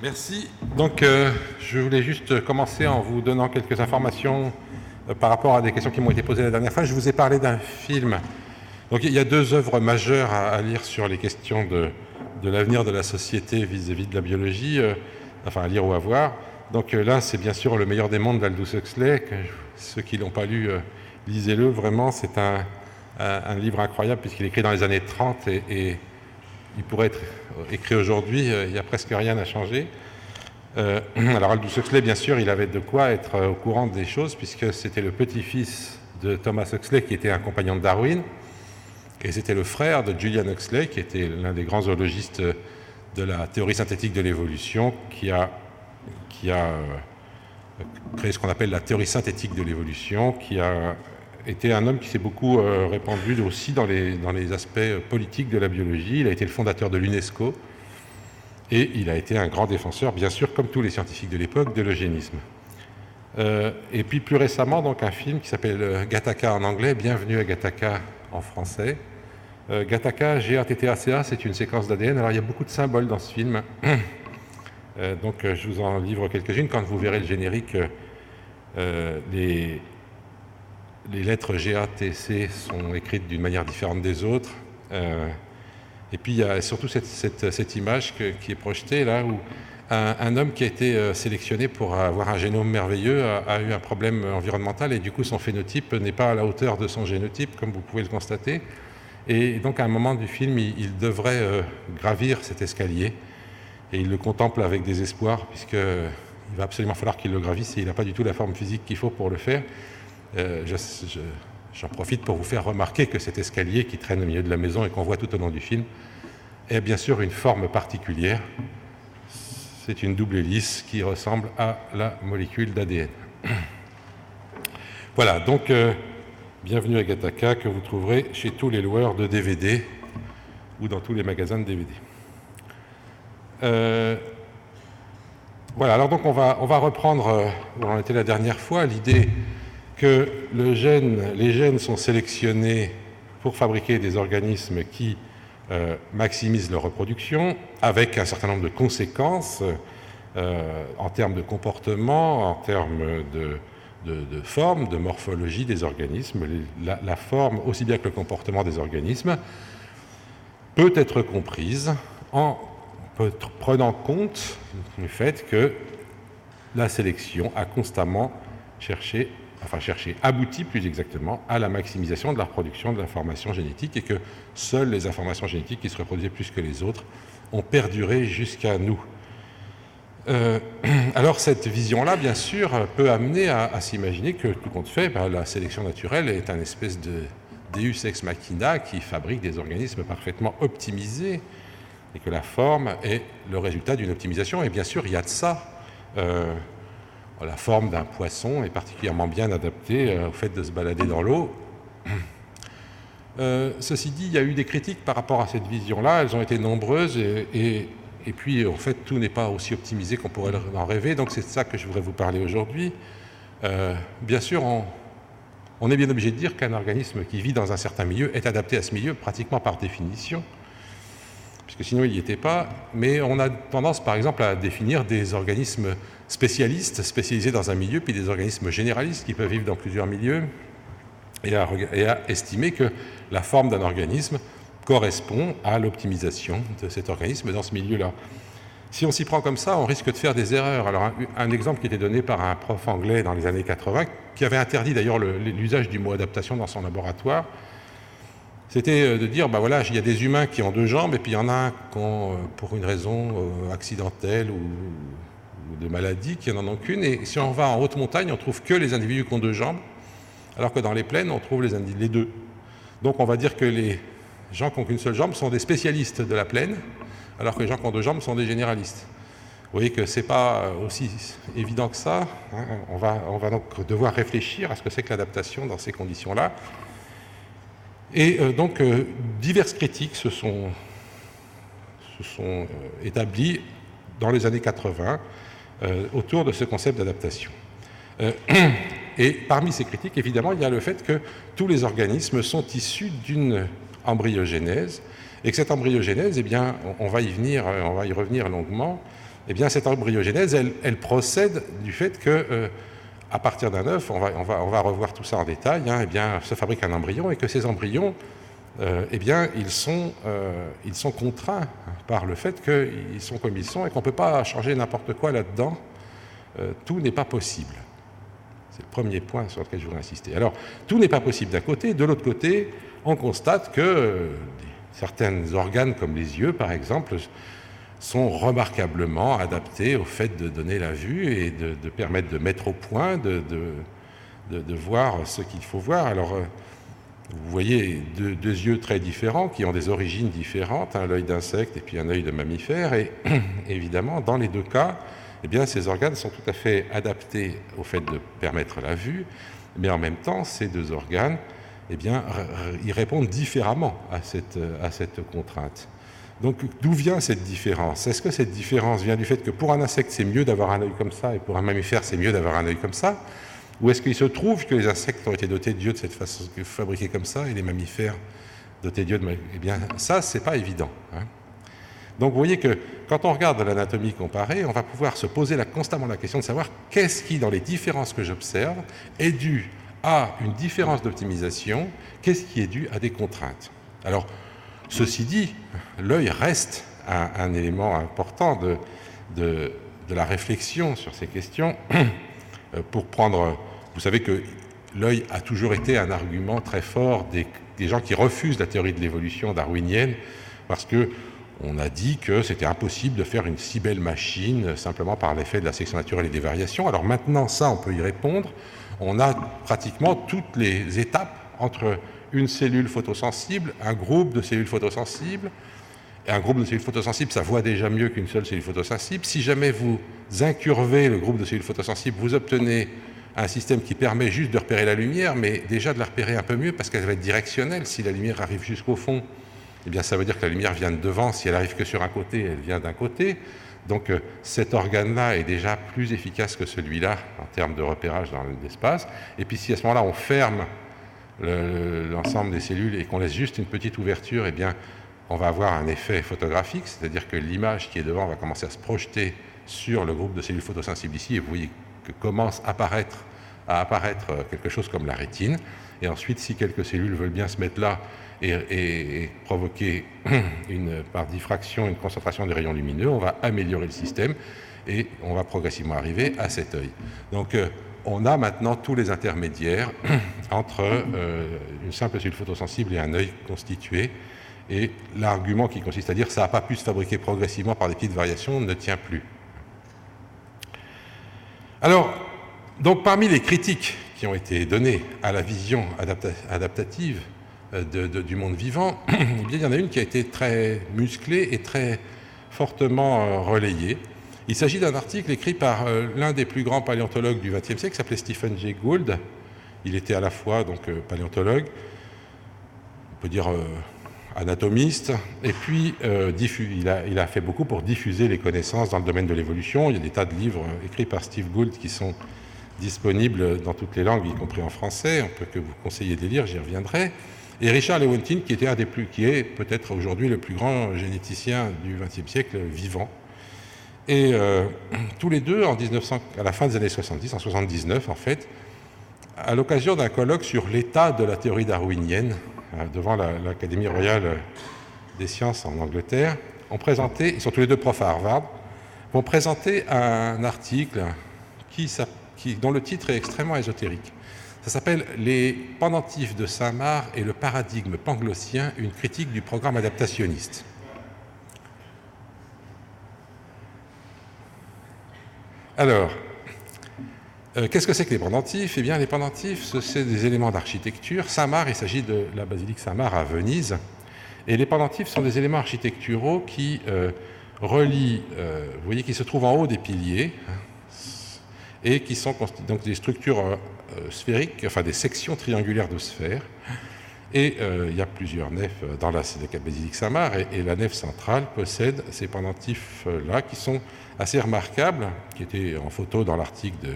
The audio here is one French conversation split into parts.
Merci. Donc, je voulais juste commencer en vous donnant quelques informations par rapport à des questions qui m'ont été posées la dernière fois. Je vous ai parlé d'un film. Donc, il y a deux œuvres majeures à lire sur les questions de l'avenir de la société vis-à-vis de la biologie, enfin à lire ou à voir. Donc là, c'est bien sûr Le meilleur des mondes d'Aldous Huxley. Ceux qui ne l'ont pas lu, lisez-le. Vraiment, c'est un livre incroyable puisqu'il est écrit dans les années 30 et il pourrait être écrit aujourd'hui, il n'y a presque rien à changer. Alors Aldous Huxley, bien sûr, il avait de quoi être au courant des choses, puisque c'était le petit-fils de Thomas Huxley, qui était un compagnon de Darwin, et c'était le frère de Julian Huxley, qui était l'un des grands zoologistes de la théorie synthétique de l'évolution, qui a créé ce qu'on appelle la théorie synthétique de l'évolution, qui a été un homme qui s'est beaucoup répandu aussi dans les aspects politiques de la biologie. Il a été le fondateur de l'UNESCO et il a été un grand défenseur, bien sûr, comme tous les scientifiques de l'époque, de l'eugénisme. Et puis plus récemment, donc, un film qui s'appelle Gattaca en anglais, Bienvenue à Gattaca en français. Gattaca, G-A-T-T-A-C-A, c'est une séquence d'ADN. Alors il y a beaucoup de symboles dans ce film. Donc je vous en livre quelques-unes. Quand vous verrez le générique, les lettres G, A, T, C sont écrites d'une manière différente des autres. Et puis il y a surtout cette image qui est projetée là, où un homme qui a été sélectionné pour avoir un génome merveilleux a eu un problème environnemental et du coup son phénotype n'est pas à la hauteur de son génotype, comme vous pouvez le constater. Et donc à un moment du film, il devrait gravir cet escalier et il le contemple avec désespoir, puisqu'il va absolument falloir qu'il le gravisse et il n'a pas du tout la forme physique qu'il faut pour le faire. J'en profite pour vous faire remarquer que cet escalier qui traîne au milieu de la maison et qu'on voit tout au long du film est bien sûr une forme particulière. C'est une double hélice qui ressemble à la molécule d'ADN. Voilà, donc bienvenue à Gattaca, que vous trouverez chez tous les loueurs de DVD ou dans tous les magasins de DVD. Voilà, alors donc on va reprendre où on était la dernière fois, l'idée que les gènes sont sélectionnés pour fabriquer des organismes qui maximisent leur reproduction, avec un certain nombre de conséquences en termes de comportement, en termes de forme, de morphologie des organismes. La forme, aussi bien que le comportement des organismes, peut être comprise en prenant compte du fait que la sélection a constamment aboutit plus exactement à la maximisation de la reproduction de l'information génétique et que seules les informations génétiques qui se reproduisaient plus que les autres ont perduré jusqu'à nous. Alors cette vision-là, bien sûr, peut amener à s'imaginer que, tout compte fait, la sélection naturelle est un espèce de deus ex machina qui fabrique des organismes parfaitement optimisés et que la forme est le résultat d'une optimisation. Et bien sûr, il y a de ça. La forme d'un poisson est particulièrement bien adaptée au fait de se balader dans l'eau. Ceci dit, il y a eu des critiques par rapport à cette vision-là. Elles ont été nombreuses et puis, en fait, tout n'est pas aussi optimisé qu'on pourrait en rêver. Donc, c'est de ça que je voudrais vous parler aujourd'hui. Bien sûr, on est bien obligé de dire qu'un organisme qui vit dans un certain milieu est adapté à ce milieu pratiquement par définition, puisque sinon il n'y était pas. Mais on a tendance, par exemple, à définir des organismes spécialisés dans un milieu, puis des organismes généralistes qui peuvent vivre dans plusieurs milieux, et à estimer que la forme d'un organisme correspond à l'optimisation de cet organisme dans ce milieu-là. Si on s'y prend comme ça, on risque de faire des erreurs. Alors un exemple qui était donné par un prof anglais dans les années 80, qui avait interdit d'ailleurs l'usage du mot adaptation dans son laboratoire, c'était de dire, voilà, il y a des humains qui ont deux jambes, et puis il y en a un qui ont, pour une raison accidentelle ou de maladie, qui n'en ont qu'une, et si on va en haute montagne, on trouve que les individus qui ont deux jambes, alors que dans les plaines, on trouve les deux. Donc on va dire que les gens qui n'ont qu'une seule jambe sont des spécialistes de la plaine, alors que les gens qui ont deux jambes sont des généralistes. Vous voyez que ce n'est pas aussi évident que ça. On va donc devoir réfléchir à ce que c'est que l'adaptation dans ces conditions-là. Et donc, diverses critiques se sont établies dans les années 80 autour de ce concept d'adaptation. Et parmi ces critiques, évidemment, il y a le fait que tous les organismes sont issus d'une embryogénèse, et que cette embryogénèse, eh bien, on va y revenir longuement, eh bien, cette embryogénèse, elle procède du fait que, à partir d'un œuf, on va revoir tout ça en détail, hein, eh bien, se fabrique un embryon et que ces embryons, eh bien, ils sont contraints par le fait qu'ils sont comme ils sont et qu'on ne peut pas changer n'importe quoi là-dedans. Tout n'est pas possible. C'est le premier point sur lequel je voudrais insister. Alors, tout n'est pas possible d'un côté. De l'autre côté, on constate que certains organes, comme les yeux, par exemple, sont remarquablement adaptés au fait de donner la vue et de permettre de mettre au point, de voir ce qu'il faut voir. Alors, vous voyez deux yeux très différents qui ont des origines différentes, l'œil d'insecte et puis un œil de mammifère. Et évidemment, dans les deux cas, eh bien, ces organes sont tout à fait adaptés au fait de permettre la vue, mais en même temps, ces deux organes, eh bien, ils répondent différemment à cette contrainte. Donc, d'où vient cette différence? Est-ce que cette différence vient du fait que pour un insecte, c'est mieux d'avoir un œil comme ça, et pour un mammifère, c'est mieux d'avoir un œil comme ça? Ou est-ce qu'il se trouve que les insectes ont été dotés d'yeux de cette façon, fabriqués comme ça, et les mammifères dotés d'yeux de... Eh bien, ça, c'est pas évident, hein. Donc, vous voyez que quand on regarde l'anatomie comparée, on va pouvoir se poser constamment la question de savoir qu'est-ce qui, dans les différences que j'observe, est dû à une différence d'optimisation, qu'est-ce qui est dû à des contraintes. Alors, ceci dit, l'œil reste un élément important de la réflexion sur ces questions. Pour prendre, vous savez que l'œil a toujours été un argument très fort des gens qui refusent la théorie de l'évolution darwinienne, parce que on a dit que c'était impossible de faire une si belle machine simplement par l'effet de la sélection naturelle et des variations. Alors maintenant, ça, on peut y répondre. On a pratiquement toutes les étapes entre une cellule photosensible, un groupe de cellules photosensibles. Et un groupe de cellules photosensibles, ça voit déjà mieux qu'une seule cellule photosensible. Si jamais vous incurvez le groupe de cellules photosensibles, vous obtenez un système qui permet juste de repérer la lumière, mais déjà de la repérer un peu mieux parce qu'elle va être directionnelle. Si la lumière arrive jusqu'au fond, eh bien ça veut dire que la lumière vient de devant. Si elle arrive que sur un côté, elle vient d'un côté. Donc cet organe-là est déjà plus efficace que celui-là en termes de repérage dans l'espace. Et puis si à ce moment-là on ferme l'ensemble des cellules et qu'on laisse juste une petite ouverture, eh bien on va avoir un effet photographique, c'est-à-dire que l'image qui est devant va commencer à se projeter sur le groupe de cellules photosensibles ici, et vous voyez que commence à apparaître quelque chose comme la rétine. Et ensuite, si quelques cellules veulent bien se mettre là et provoquer par diffraction une concentration des rayons lumineux, on va améliorer le système et on va progressivement arriver à cet œil. Donc, on a maintenant tous les intermédiaires entre une simple cellule photosensible et un œil constitué. Et l'argument qui consiste à dire que ça n'a pas pu se fabriquer progressivement par des petites variations ne tient plus. Alors, donc parmi les critiques qui ont été données à la vision adaptative du monde vivant, eh bien, il y en a une qui a été très musclée et très fortement relayée. Il s'agit d'un article écrit par l'un des plus grands paléontologues du XXe siècle, qui s'appelait Stephen Jay Gould. Il était à la fois donc paléontologue, on peut dire anatomiste, et puis il a fait beaucoup pour diffuser les connaissances dans le domaine de l'évolution. Il y a des tas de livres écrits par Steve Gould qui sont disponibles dans toutes les langues, y compris en français. On peut que vous conseiller de les lire, j'y reviendrai. Et Richard Lewontin, qui est peut-être aujourd'hui le plus grand généticien du XXe siècle vivant. Et tous les deux, à la fin des années 70, en 79 en fait, à l'occasion d'un colloque sur l'état de la théorie darwinienne, devant l'Académie royale des sciences en Angleterre, ils sont tous les deux profs à Harvard, vont présenter un article dont le titre est extrêmement ésotérique. Ça s'appelle « Les pendentifs de Saint-Marc et le paradigme panglossien, une critique du programme adaptationniste ». Alors, qu'est-ce que c'est que les pendentifs? Eh bien, les pendentifs, c'est des éléments d'architecture. Saint-Marc, il s'agit de la basilique Saint-Marc à Venise. Et les pendentifs sont des éléments architecturaux qui relient, vous voyez, qui se trouvent en haut des piliers, et qui sont donc des structures sphériques, enfin des sections triangulaires de sphères. Et il y a plusieurs nefs dans la basilique Saint-Marc, et la nef centrale possède ces pendentifs-là qui sont assez remarquables, qui étaient en photo dans l'article de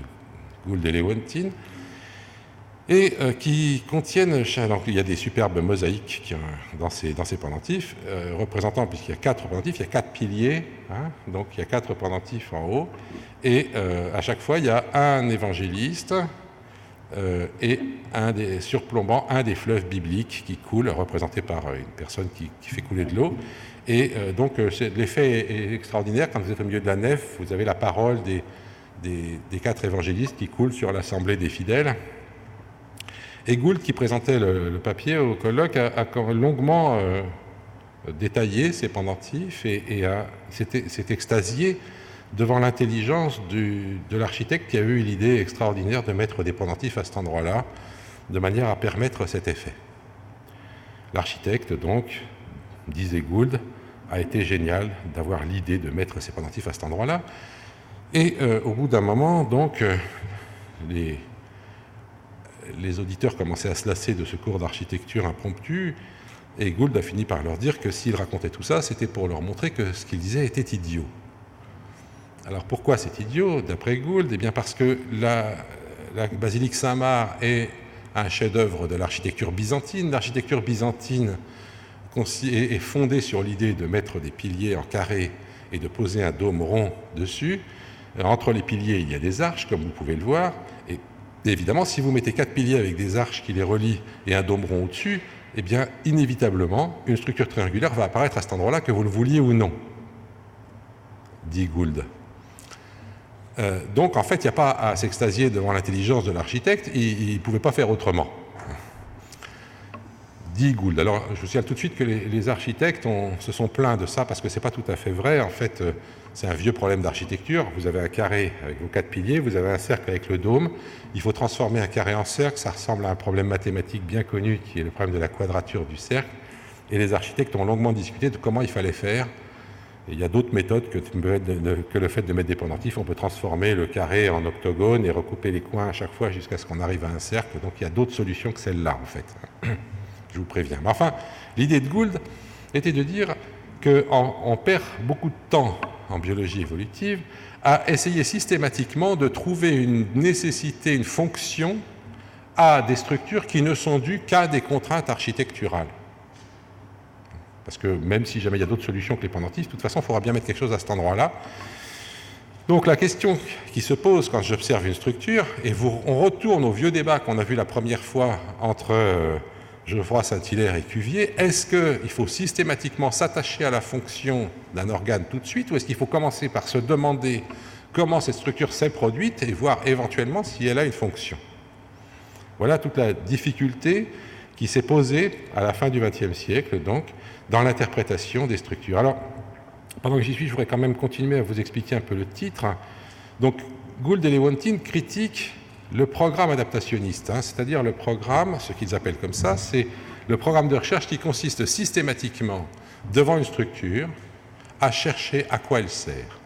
Gould et Lewontin. et qui contiennent, donc il y a des superbes mosaïques dans ces pendentifs, représentant, puisqu'il y a 4 pendentifs, il y a 4 piliers, hein, donc il y a 4 pendentifs en haut, et à chaque fois il y a un évangéliste et surplombant un des fleuves bibliques qui coule, représenté par une personne qui fait couler de l'eau. Et donc l'effet est extraordinaire. Quand vous êtes au milieu de la nef, vous avez la parole des 4 évangélistes qui coulent sur l'assemblée des fidèles. Et Gould, qui présentait le papier au colloque, a longuement détaillé ces pendentifs et s'est extasié devant l'intelligence de l'architecte qui a eu l'idée extraordinaire de mettre des pendentifs à cet endroit-là, de manière à permettre cet effet. L'architecte, donc, disait Gould, a été génial d'avoir l'idée de mettre ces pendentifs à cet endroit-là. Et au bout d'un moment, donc, les auditeurs commençaient à se lasser de ce cours d'architecture impromptu, et Gould a fini par leur dire que s'il racontait tout ça, c'était pour leur montrer que ce qu'il disait était idiot. Alors pourquoi c'est idiot, d'après Gould? Eh bien parce que la basilique Saint-Marc est un chef-d'œuvre de l'architecture byzantine. L'architecture byzantine est fondée sur l'idée de mettre des piliers en carré et de poser un dôme rond dessus. Entre les piliers, il y a des arches, comme vous pouvez le voir. Et évidemment, si vous mettez 4 piliers avec des arches qui les relient et un dôme rond au-dessus, eh bien, inévitablement, une structure triangulaire va apparaître à cet endroit-là, que vous le vouliez ou non, dit Gould. Donc, en fait, il n'y a pas à s'extasier devant l'intelligence de l'architecte, il ne pouvait pas faire autrement. Dit Gould. Alors, je vous signale tout de suite que les architectes se sont plaints de ça, parce que ce n'est pas tout à fait vrai. En fait, c'est un vieux problème d'architecture. Vous avez un carré avec vos 4 piliers, vous avez un cercle avec le dôme. Il faut transformer un carré en cercle. Ça ressemble à un problème mathématique bien connu, qui est le problème de la quadrature du cercle. Et les architectes ont longuement discuté de comment il fallait faire. Et il y a d'autres méthodes que le fait de mettre des pendentifs. On peut transformer le carré en octogone et recouper les coins à chaque fois jusqu'à ce qu'on arrive à un cercle. Donc il y a d'autres solutions que celle-là, en fait. Je vous préviens. Mais enfin, l'idée de Gould était de dire qu'on perd beaucoup de temps en biologie évolutive à essayer systématiquement de trouver une nécessité, une fonction à des structures qui ne sont dues qu'à des contraintes architecturales. Parce que même si jamais il y a d'autres solutions que les pendentifs, de toute façon, il faudra bien mettre quelque chose à cet endroit-là. Donc la question qui se pose quand j'observe une structure, et on retourne au vieux débat qu'on a vu la première fois entre Geoffroy, Saint-Hilaire et Cuvier, est-ce qu'il faut systématiquement s'attacher à la fonction d'un organe tout de suite, ou est-ce qu'il faut commencer par se demander comment cette structure s'est produite et voir éventuellement si elle a une fonction? Voilà toute la difficulté qui s'est posée à la fin du XXe siècle, donc, dans l'interprétation des structures. Alors, pendant que j'y suis, je voudrais quand même continuer à vous expliquer un peu le titre. Donc, Gould et Lewontin critiquent le programme adaptationniste, c'est-à-dire le programme, ce qu'ils appellent comme ça, c'est le programme de recherche qui consiste systématiquement, devant une structure, à chercher à quoi elle sert,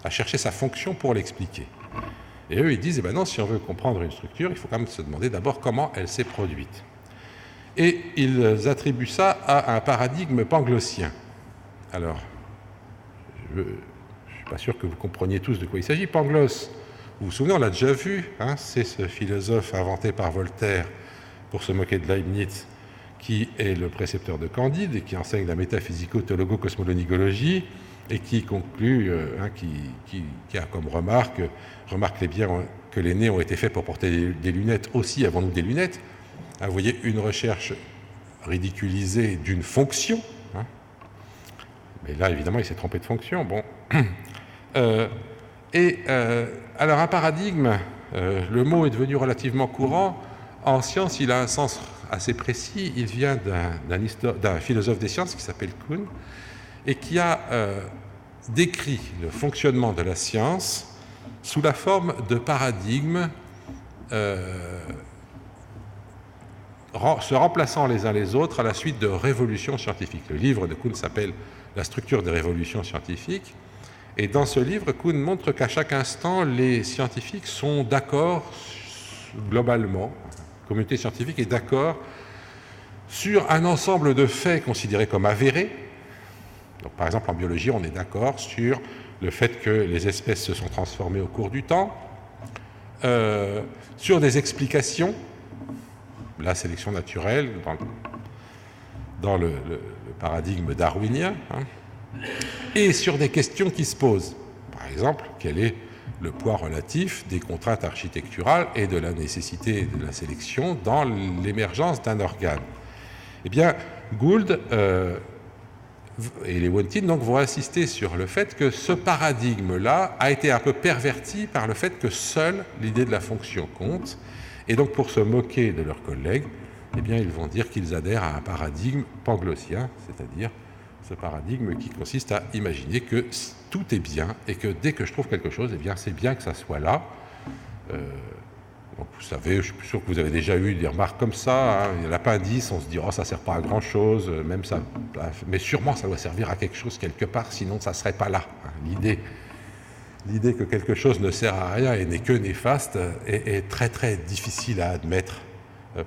à chercher sa fonction pour l'expliquer. Et eux, ils disent, eh ben non, si on veut comprendre une structure, il faut quand même se demander d'abord comment elle s'est produite. Et ils attribuent ça à un paradigme panglossien. Alors, je ne suis pas sûr que vous compreniez tous de quoi il s'agit. Pangloss, vous vous souvenez, on l'a déjà vu, c'est ce philosophe inventé par Voltaire pour se moquer de Leibniz, qui est le précepteur de Candide et qui enseigne la métaphysico-théologo-cosmolonigologie et qui conclut, qui a comme remarque bien que les nez ont été faits pour porter des lunettes aussi, avons-nous des lunettes. Vous voyez, une recherche ridiculisée d'une fonction. Mais là, évidemment, il s'est trompé de fonction. Bon. Alors, un paradigme, le mot est devenu relativement courant. En science, il a un sens assez précis. Il vient d'un philosophe des sciences qui s'appelle Kuhn et qui a décrit le fonctionnement de la science sous la forme de paradigmes se remplaçant les uns les autres à la suite de révolutions scientifiques. Le livre de Kuhn s'appelle « La structure des révolutions scientifiques ». Et dans ce livre, Kuhn montre qu'à chaque instant, les scientifiques sont d'accord globalement, la communauté scientifique est d'accord sur un ensemble de faits considérés comme avérés. Donc, par exemple, en biologie, on est d'accord sur le fait que les espèces se sont transformées au cours du temps, sur des explications la sélection naturelle dans le paradigme darwinien, et sur des questions qui se posent. Par exemple, quel est le poids relatif des contraintes architecturales et de la nécessité de la sélection dans l'émergence d'un organe. Eh bien, Gould et Lewontin donc vont insister sur le fait que ce paradigme-là a été un peu perverti par le fait que seule l'idée de la fonction compte. Et donc, pour se moquer de leurs collègues, eh bien, ils vont dire qu'ils adhèrent à un paradigme panglossien, c'est-à-dire ce paradigme qui consiste à imaginer que tout est bien et que dès que je trouve quelque chose, eh bien, c'est bien que ça soit là. Donc, vous savez, je suis sûr que vous avez déjà eu des remarques comme ça. Il y a l'appendice, on se dit « oh, ça ne sert pas à grand-chose », même ça, mais sûrement ça doit servir à quelque chose quelque part, sinon ça ne serait pas là. L'idée que quelque chose ne sert à rien et n'est que néfaste est très très difficile à admettre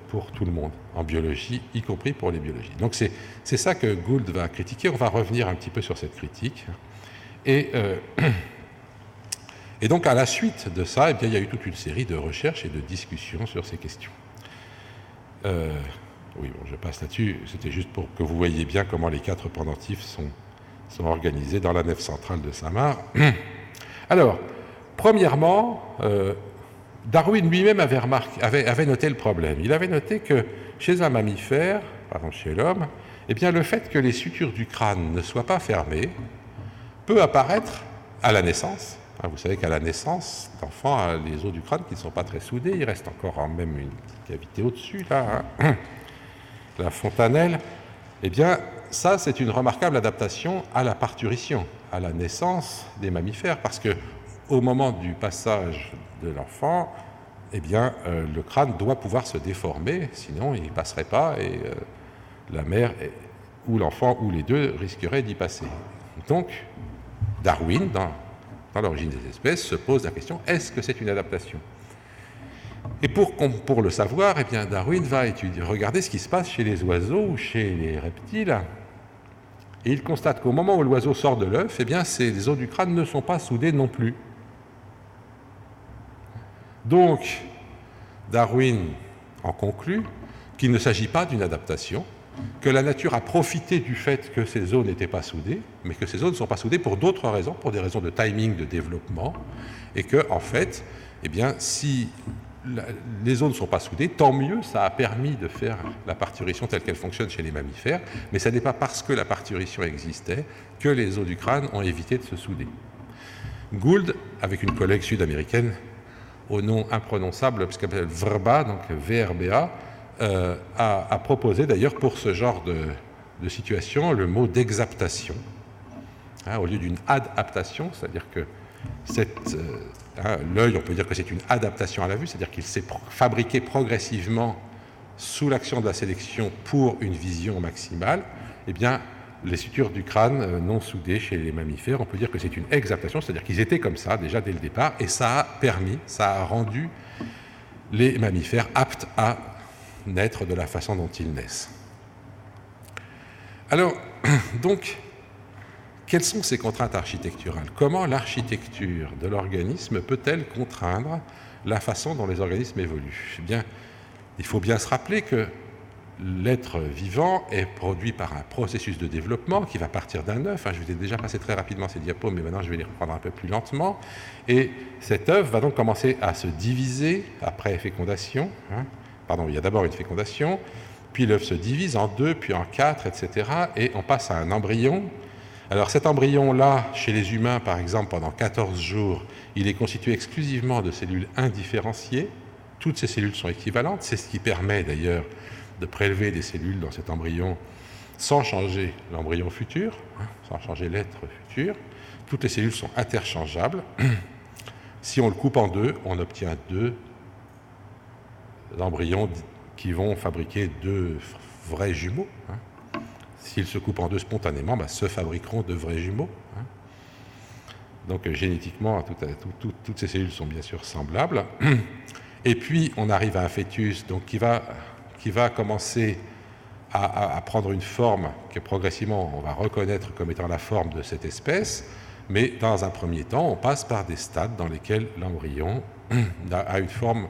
pour tout le monde, en biologie, y compris pour les biologies. Donc c'est ça que Gould va critiquer. On va revenir un petit peu sur cette critique. Et donc à la suite de ça, eh bien, il y a eu toute une série de recherches et de discussions sur ces questions. Oui, bon, je passe là-dessus. C'était juste pour que vous voyiez bien comment les 4 pendentifs sont organisés dans la nef centrale de Samar. Alors, premièrement, Darwin lui-même avait noté le problème. Il avait noté que chez un mammifère, par exemple chez l'homme, eh bien, le fait que les sutures du crâne ne soient pas fermées peut apparaître à la naissance. Vous savez qu'à la naissance, l'enfant a les os du crâne qui ne sont pas très soudés, il reste encore même une petite cavité au-dessus, là, la fontanelle. Eh bien, ça, c'est une remarquable adaptation à la parturition, à la naissance des mammifères, parce que au moment du passage de l'enfant, eh bien, le crâne doit pouvoir se déformer, sinon il ne passerait pas et la mère ou l'enfant ou les deux risqueraient d'y passer. Donc, Darwin, dans l'origine des espèces, se pose la question, est-ce que c'est une adaptation? Et pour le savoir, eh bien, Darwin va regarder ce qui se passe chez les oiseaux ou chez les reptiles. Et il constate qu'au moment où l'oiseau sort de l'œuf, eh bien, les os du crâne ne sont pas soudés non plus. Donc, Darwin en conclut qu'il ne s'agit pas d'une adaptation, que la nature a profité du fait que ces os n'étaient pas soudés, mais que ces os ne sont pas soudés pour d'autres raisons, pour des raisons de timing, de développement, et que, en fait, eh bien, si les os ne sont pas soudés, tant mieux, ça a permis de faire la parturition telle qu'elle fonctionne chez les mammifères, mais ce n'est pas parce que la parturition existait que les os du crâne ont évité de se souder. Gould, avec une collègue sud-américaine au nom imprononçable, puisqu'elle s'appelle Vrba, donc VRBA, a proposé d'ailleurs pour ce genre de situation le mot d'exaptation, au lieu d'une adaptation, c'est-à-dire que l'œil, on peut dire que c'est une adaptation à la vue, c'est-à-dire qu'il s'est fabriqué progressivement sous l'action de la sélection pour une vision maximale. Eh bien, les sutures du crâne non soudées chez les mammifères, on peut dire que c'est une exaptation, c'est-à-dire qu'ils étaient comme ça déjà dès le départ, et ça a rendu les mammifères aptes à naître de la façon dont ils naissent. Alors, donc, quelles sont ces contraintes architecturales? Comment l'architecture de l'organisme peut-elle contraindre la façon dont les organismes évoluent? Eh bien, il faut bien se rappeler que l'être vivant est produit par un processus de développement qui va partir d'un œuf. Je vous ai déjà passé très rapidement ces diapos, mais maintenant je vais les reprendre un peu plus lentement. Et cet œuf va donc commencer à se diviser après fécondation. Il y a d'abord une fécondation, puis l'œuf se divise en 2, puis en 4, etc. Et on passe à un embryon. Alors cet embryon-là, chez les humains par exemple, pendant 14 jours, il est constitué exclusivement de cellules indifférenciées. Toutes ces cellules sont équivalentes. C'est ce qui permet d'ailleurs de prélever des cellules dans cet embryon sans changer l'embryon futur, sans changer l'être futur. Toutes les cellules sont interchangeables. Si on le coupe en 2, on obtient 2 embryons qui vont fabriquer 2 vrais jumeaux. S'ils se coupent en 2 spontanément, se fabriqueront de vrais jumeaux. Donc génétiquement, toutes ces cellules sont bien sûr semblables. Et puis on arrive à un fœtus donc, qui va commencer à prendre une forme que progressivement on va reconnaître comme étant la forme de cette espèce, mais dans un premier temps, on passe par des stades dans lesquels l'embryon a une forme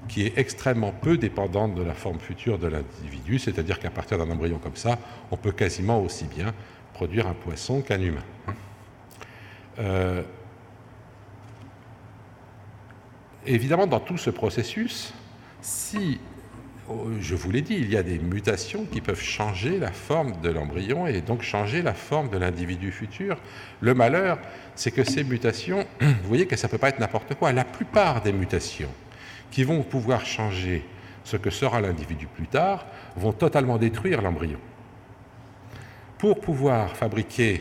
qui est extrêmement peu dépendante de la forme future de l'individu, c'est-à-dire qu'à partir d'un embryon comme ça, on peut quasiment aussi bien produire un poisson qu'un humain. Évidemment, dans tout ce processus, si, je vous l'ai dit, il y a des mutations qui peuvent changer la forme de l'embryon et donc changer la forme de l'individu futur. Le malheur, c'est que ces mutations, vous voyez que ça ne peut pas être n'importe quoi. La plupart des mutations qui vont pouvoir changer ce que sera l'individu plus tard vont totalement détruire l'embryon. Pour pouvoir fabriquer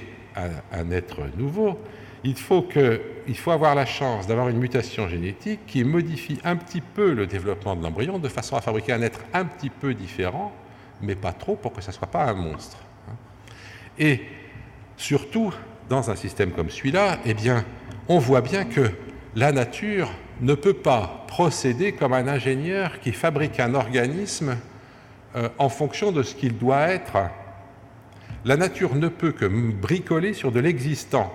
un être nouveau, il faut avoir la chance d'avoir une mutation génétique qui modifie un petit peu le développement de l'embryon de façon à fabriquer un être un petit peu différent, mais pas trop pour que ça ne soit pas un monstre. Et surtout, dans un système comme celui-là, eh bien, on voit bien que la nature ne peut pas procéder comme un ingénieur qui fabrique un organisme en fonction de ce qu'il doit être. La nature ne peut que bricoler sur de l'existant.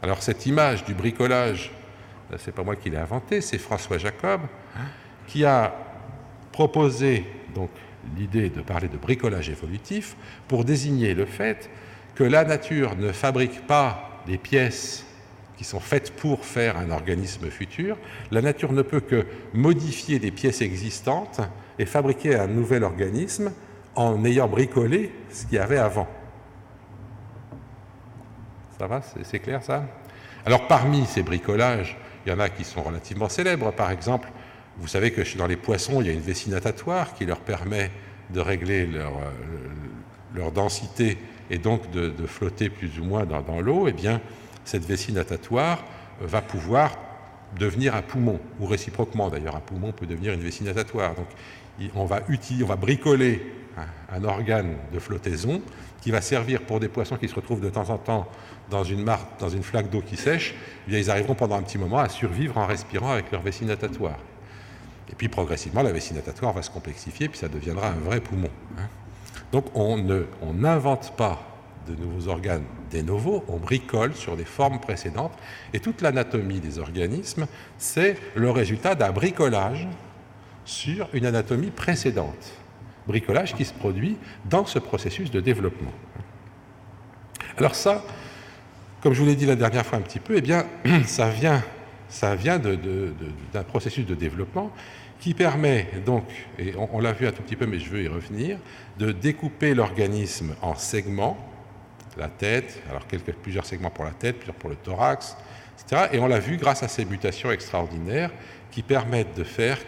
Alors cette image du bricolage, c'est pas moi qui l'ai inventée, c'est François Jacob qui a proposé donc l'idée de parler de bricolage évolutif pour désigner le fait que la nature ne fabrique pas des pièces qui sont faites pour faire un organisme futur. La nature ne peut que modifier des pièces existantes et fabriquer un nouvel organisme en ayant bricolé ce qu'il y avait avant. Ça va, c'est clair ça? Alors parmi ces bricolages, il y en a qui sont relativement célèbres. Par exemple, vous savez que dans les poissons, il y a une vessie natatoire qui leur permet de régler leur densité et donc de flotter plus ou moins dans l'eau. Eh bien, cette vessie natatoire va pouvoir devenir un poumon, ou réciproquement d'ailleurs, un poumon peut devenir une vessie natatoire. Donc on va bricoler un organe de flottaison qui va servir pour des poissons qui se retrouvent de temps en temps dans une flaque d'eau qui sèche. Eh bien, ils arriveront pendant un petit moment à survivre en respirant avec leur vessie natatoire. Et puis progressivement, la vessie natatoire va se complexifier, puis ça deviendra un vrai poumon. Donc on n'invente pas de nouveaux organes de novo, on bricole sur des formes précédentes. Et toute l'anatomie des organismes, c'est le résultat d'un bricolage sur une anatomie précédente. Bricolage qui se produit dans ce processus de développement. Alors ça, comme je vous l'ai dit la dernière fois un petit peu, eh bien, ça vient d'un processus de développement qui permet donc, et on l'a vu un tout petit peu mais je veux y revenir, de découper l'organisme en segments, la tête, alors plusieurs segments pour la tête, plusieurs pour le thorax, etc. Et on l'a vu grâce à ces mutations extraordinaires qui permettent de faire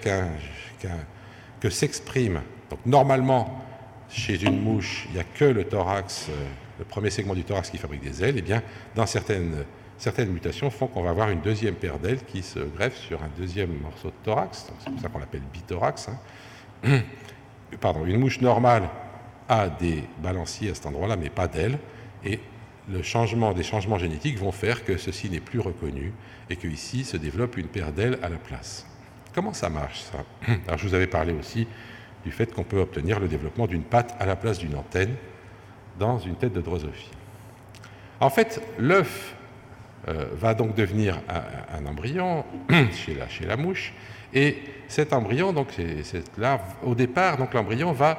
que s'exprime. Donc normalement, chez une mouche, il n'y a que le thorax, le premier segment du thorax qui fabrique des ailes. Et bien, dans certaines mutations font qu'on va avoir une deuxième paire d'ailes qui se greffe sur un deuxième morceau de thorax. C'est pour ça qu'on l'appelle bithorax. Une mouche normale a des balanciers à cet endroit-là, mais pas d'ailes. Et des changements génétiques vont faire que ceci n'est plus reconnu et qu'ici se développe une paire d'ailes à la place. Comment ça marche, ça? Alors, je vous avais parlé aussi du fait qu'on peut obtenir le développement d'une patte à la place d'une antenne dans une tête de drosophile. En fait, l'œuf va donc devenir un embryon chez la mouche, et cet embryon, donc cette larve, au départ, donc l'embryon va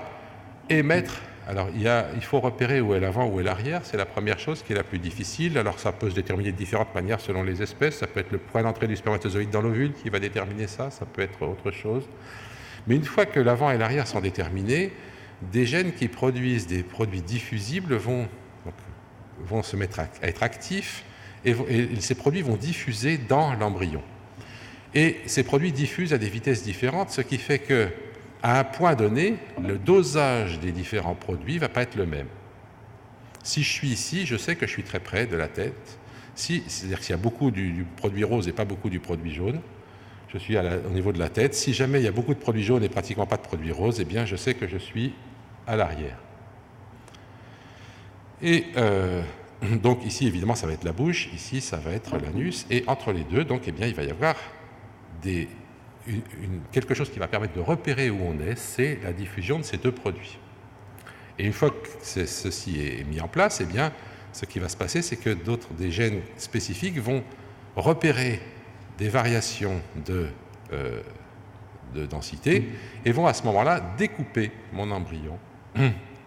émettre. Alors, il faut repérer où est l'avant, où est l'arrière. C'est la première chose qui est la plus difficile. Alors, ça peut se déterminer de différentes manières selon les espèces. Ça peut être le point d'entrée du spermatozoïde dans l'ovule qui va déterminer ça. Ça peut être autre chose. Mais une fois que l'avant et l'arrière sont déterminés, des gènes qui produisent des produits diffusibles vont se mettre à être actifs et ces produits vont diffuser dans l'embryon. Et ces produits diffusent à des vitesses différentes, ce qui fait que à un point donné, le dosage des différents produits ne va pas être le même. Si je suis ici, je sais que je suis très près de la tête. C'est-à-dire que s'il y a beaucoup du produit rose et pas beaucoup du produit jaune, je suis au niveau de la tête. Si jamais il y a beaucoup de produits jaunes et pratiquement pas de produits roses, eh bien je sais que je suis à l'arrière. Et donc ici, évidemment, ça va être la bouche, ici, ça va être l'anus, et entre les deux, donc, eh bien, il va y avoir quelque chose qui va permettre de repérer où on est, c'est la diffusion de ces deux produits. Et une fois que ceci est mis en place, eh bien, ce qui va se passer, c'est que des gènes spécifiques vont repérer des variations de densité, et vont à ce moment-là découper mon embryon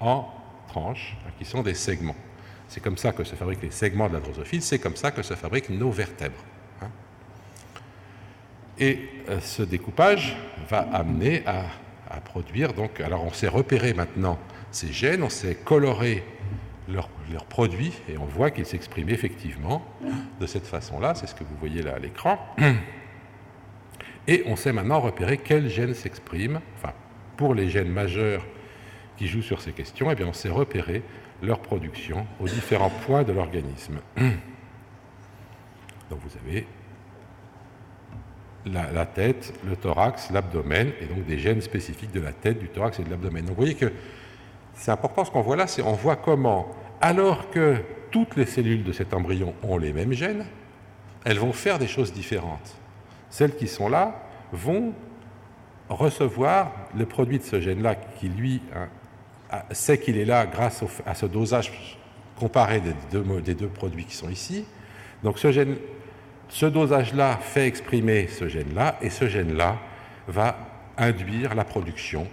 en tranches, qui sont des segments. C'est comme ça que se fabriquent les segments de la drosophile, c'est comme ça que se fabriquent nos vertèbres. Et ce découpage va amener à produire, donc, alors on sait repérer maintenant ces gènes, on sait colorer leurs produits, et on voit qu'ils s'expriment effectivement de cette façon-là, c'est ce que vous voyez là à l'écran. Et on sait maintenant repérer quels gènes s'expriment, enfin, pour les gènes majeurs qui jouent sur ces questions, eh bien on sait repérer leur production aux différents points de l'organisme. Donc vous avez la tête, le thorax, l'abdomen, et donc des gènes spécifiques de la tête, du thorax et de l'abdomen. Donc vous voyez que c'est important, ce qu'on voit là, c'est on voit comment, alors que toutes les cellules de cet embryon ont les mêmes gènes, elles vont faire des choses différentes. Celles qui sont là vont recevoir le produit de ce gène-là qui, lui, sait qu'il est là grâce à ce dosage comparé des deux produits qui sont ici. Donc ce dosage-là fait exprimer ce gène-là, et ce gène-là va induire la production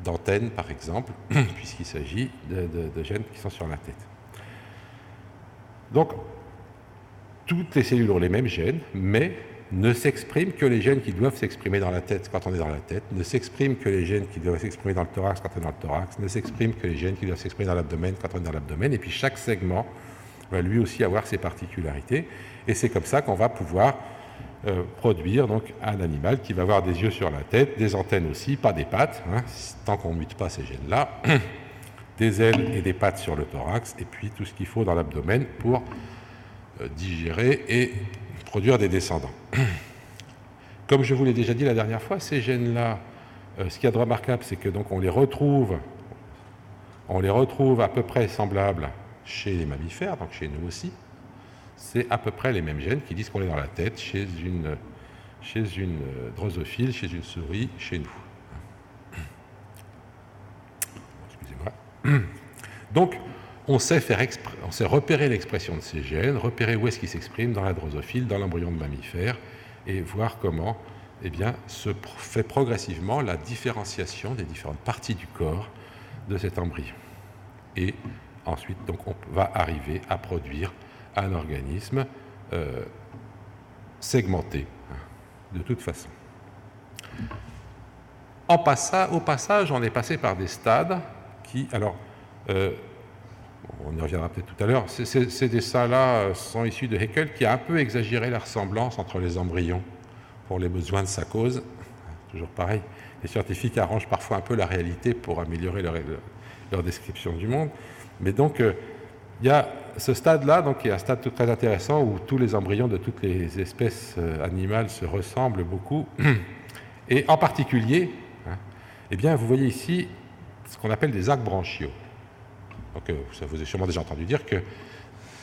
d'antennes, par exemple, puisqu'il s'agit de gènes qui sont sur la tête. Donc, toutes les cellules ont les mêmes gènes, mais ne s'expriment que les gènes qui doivent s'exprimer dans la tête quand on est dans la tête, ne s'expriment que les gènes qui doivent s'exprimer dans le thorax quand on est dans le thorax, ne s'expriment que les gènes qui doivent s'exprimer dans l'abdomen quand on est dans l'abdomen, et puis chaque segment va lui aussi avoir ses particularités, et c'est comme ça qu'on va pouvoir produire donc un animal qui va avoir des yeux sur la tête, des antennes aussi, pas des pattes, tant qu'on ne mute pas ces gènes-là, des ailes et des pattes sur le thorax, et puis tout ce qu'il faut dans l'abdomen pour digérer et produire des descendants. Comme je vous l'ai déjà dit la dernière fois, ces gènes-là, ce qu'il y a de remarquable, c'est que donc on les retrouve à peu près semblables chez les mammifères, donc chez nous aussi. C'est à peu près les mêmes gènes qui disent qu'on est dans la tête chez une drosophile, chez une souris, chez nous. Excusez-moi. Donc, on sait repérer l'expression de ces gènes, repérer où est-ce qu'ils s'expriment dans la drosophile, dans l'embryon de mammifère, et voir comment se fait progressivement la différenciation des différentes parties du corps de cet embryon. Et ensuite, donc, on va arriver à produire un organisme segmenté, de toute façon. Au passage, on est passé par des stades qui, alors, on y reviendra peut-être tout à l'heure, ces dessins-là sont issus de Haeckel, qui a un peu exagéré la ressemblance entre les embryons pour les besoins de sa cause. Toujours pareil, les scientifiques arrangent parfois un peu la réalité pour améliorer leur description du monde. Mais donc, il y a ce stade-là, donc, qui est un stade très intéressant où tous les embryons de toutes les espèces animales se ressemblent beaucoup. Et en particulier, eh bien, vous voyez ici ce qu'on appelle des arcs branchiaux. Donc, ça vous avez sûrement déjà entendu dire que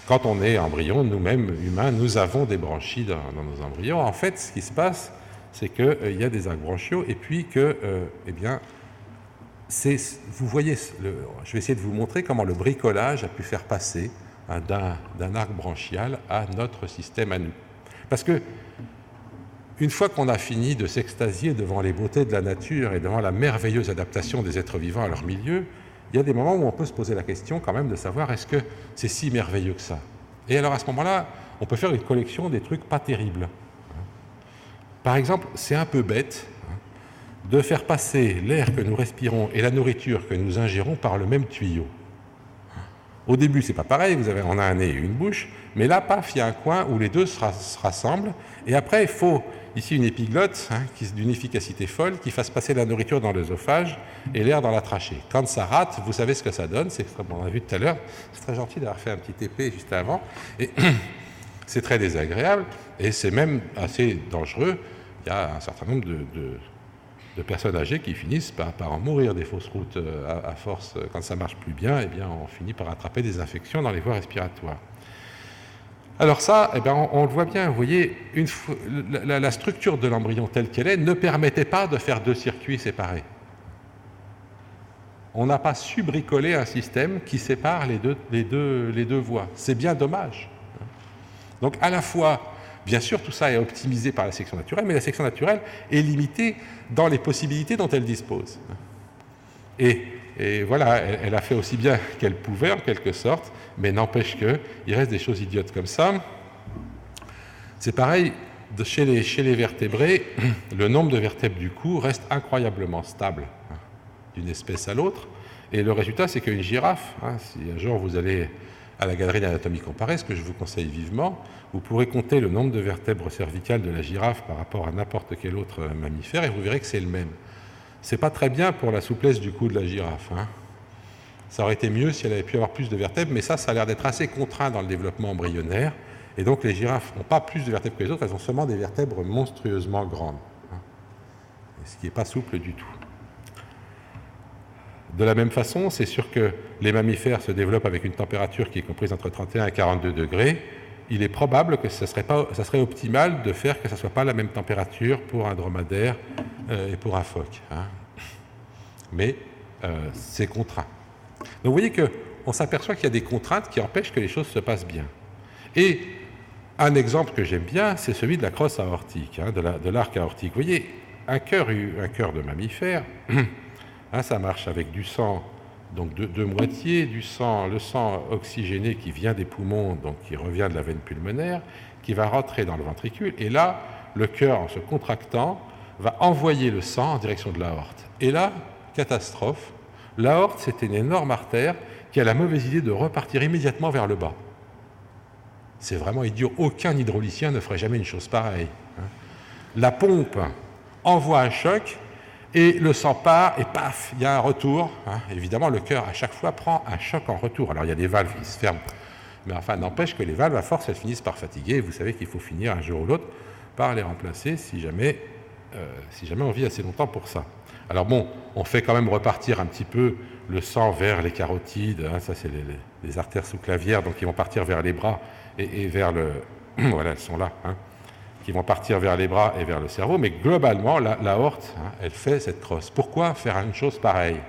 quand on est embryon, nous-mêmes, humains, nous avons des branchies dans nos embryons. En fait, ce qui se passe, c'est qu'il y a des arcs branchiaux et puis que, eh bien, vous voyez, je vais essayer de vous montrer comment le bricolage a pu faire passer d'un arc branchial à notre système à nous. Parce que, une fois qu'on a fini de s'extasier devant les beautés de la nature et devant la merveilleuse adaptation des êtres vivants à leur milieu, il y a des moments où on peut se poser la question quand même de savoir est-ce que c'est si merveilleux que ça. Et alors à ce moment-là, on peut faire une collection des trucs pas terribles. Par exemple, c'est un peu bête de faire passer l'air que nous respirons et la nourriture que nous ingérons par le même tuyau. Au début, c'est pas pareil, on a un nez et une bouche, mais là, paf, il y a un coin où les deux se rassemblent, et après, il faut ici une épiglotte d'une efficacité folle qui fasse passer la nourriture dans l'œsophage et l'air dans la trachée. Quand ça rate, vous savez ce que ça donne, c'est comme on a vu tout à l'heure, c'est très gentil d'avoir fait un petit épée juste avant, et c'est très désagréable, et c'est même assez dangereux. Il y a un certain nombre de personnes âgées qui finissent par en mourir des fausses routes à force. Quand ça marche plus bien, eh bien, on finit par attraper des infections dans les voies respiratoires. Alors ça, eh bien, on le voit bien, vous voyez, la structure de l'embryon telle qu'elle est ne permettait pas de faire deux circuits séparés. On n'a pas su bricoler un système qui sépare les deux voies. C'est bien dommage. Donc à la fois, Bien sûr, tout ça est optimisé par la sélection naturelle, mais la sélection naturelle est limitée dans les possibilités dont elle dispose. Et voilà, elle a fait aussi bien qu'elle pouvait, en quelque sorte, mais n'empêche qu'il reste des choses idiotes comme ça. C'est pareil, chez les vertébrés, le nombre de vertèbres du cou reste incroyablement stable d'une espèce à l'autre. Et le résultat, c'est qu'une girafe, si un jour vous allez à la galerie d'anatomie comparée, ce que je vous conseille vivement, vous pourrez compter le nombre de vertèbres cervicales de la girafe par rapport à n'importe quel autre mammifère et vous verrez que c'est le même. C'est pas très bien pour la souplesse du cou de la girafe. Ça aurait été mieux si elle avait pu avoir plus de vertèbres, mais ça a l'air d'être assez contraint dans le développement embryonnaire. Et donc les girafes n'ont pas plus de vertèbres que les autres, elles ont seulement des vertèbres monstrueusement grandes. Ce qui n'est pas souple du tout. De la même façon, c'est sûr que les mammifères se développent avec une température qui est comprise entre 31 et 42 degrés. Il est probable que ça serait optimal de faire que ça ne soit pas la même température pour un dromadaire et pour un phoque. Mais c'est contraint. Donc vous voyez qu'on s'aperçoit qu'il y a des contraintes qui empêchent que les choses se passent bien. Et un exemple que j'aime bien, c'est celui de la crosse aortique, de l'arc aortique. Vous voyez, un cœur de mammifère, ça marche avec du sang, donc deux moitiés, le sang oxygéné qui vient des poumons, donc qui revient de la veine pulmonaire, qui va rentrer dans le ventricule, et là, le cœur, en se contractant, va envoyer le sang en direction de l'aorte. Et là, catastrophe, l'aorte, c'est une énorme artère qui a la mauvaise idée de repartir immédiatement vers le bas. C'est vraiment idiot. Aucun hydraulicien ne ferait jamais une chose pareille. La pompe envoie un choc et le sang part et paf, il y a un retour. Évidemment, le cœur, à chaque fois, prend un choc en retour. Alors, il y a des valves qui se ferment. Mais enfin, n'empêche que les valves, à force, elles finissent par fatiguer. Et vous savez qu'il faut finir un jour ou l'autre par les remplacer si jamais on vit assez longtemps pour ça. Alors bon, on fait quand même repartir un petit peu le sang vers les carotides. Ça, c'est les artères sous-clavières, donc ils vont partir vers les bras et vers le... voilà, elles sont là. Qui vont partir vers les bras et vers le cerveau. Mais globalement, l'aorte, elle fait cette crosse. Pourquoi faire une chose pareille?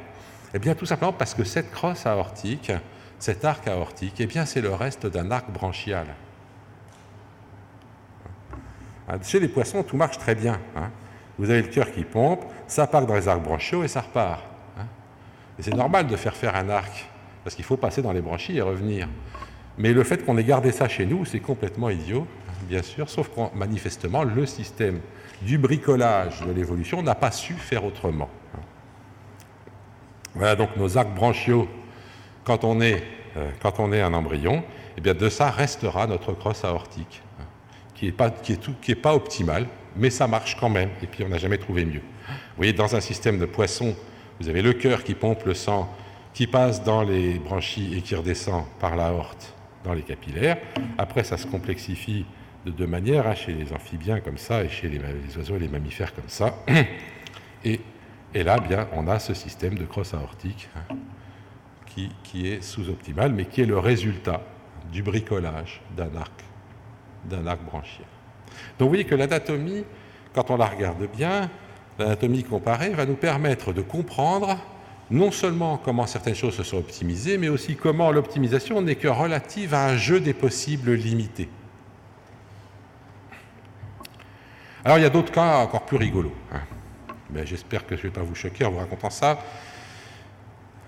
Eh bien, tout simplement parce que cette crosse aortique, cet arc aortique, eh bien, c'est le reste d'un arc branchial. Chez les poissons, tout marche très bien. Vous avez le cœur qui pompe, ça part dans les arcs branchiaux et ça repart. Et c'est normal de faire un arc, parce qu'il faut passer dans les branchies et revenir. Mais le fait qu'on ait gardé ça chez nous, c'est complètement idiot, bien sûr, sauf que manifestement, le système du bricolage de l'évolution n'a pas su faire autrement. Voilà donc nos arcs branchiaux, quand on est un embryon, eh bien de ça restera notre crosse aortique, qui est pas optimale, mais ça marche quand même, et puis on n'a jamais trouvé mieux. Vous voyez, dans un système de poisson, vous avez le cœur qui pompe le sang, qui passe dans les branchies et qui redescend par l'aorte dans les capillaires. Après, ça se complexifie de deux manières, chez les amphibiens comme ça, et chez les oiseaux et les mammifères comme ça. Et là, bien, on a ce système de crosse aortique qui est sous-optimal, mais qui est le résultat du bricolage d'un arc branchial. Donc vous voyez que l'anatomie, quand on la regarde bien, l'anatomie comparée va nous permettre de comprendre non seulement comment certaines choses se sont optimisées, mais aussi comment l'optimisation n'est que relative à un jeu des possibles limité. Alors il y a d'autres cas encore plus rigolos. Mais j'espère que je ne vais pas vous choquer en vous racontant ça.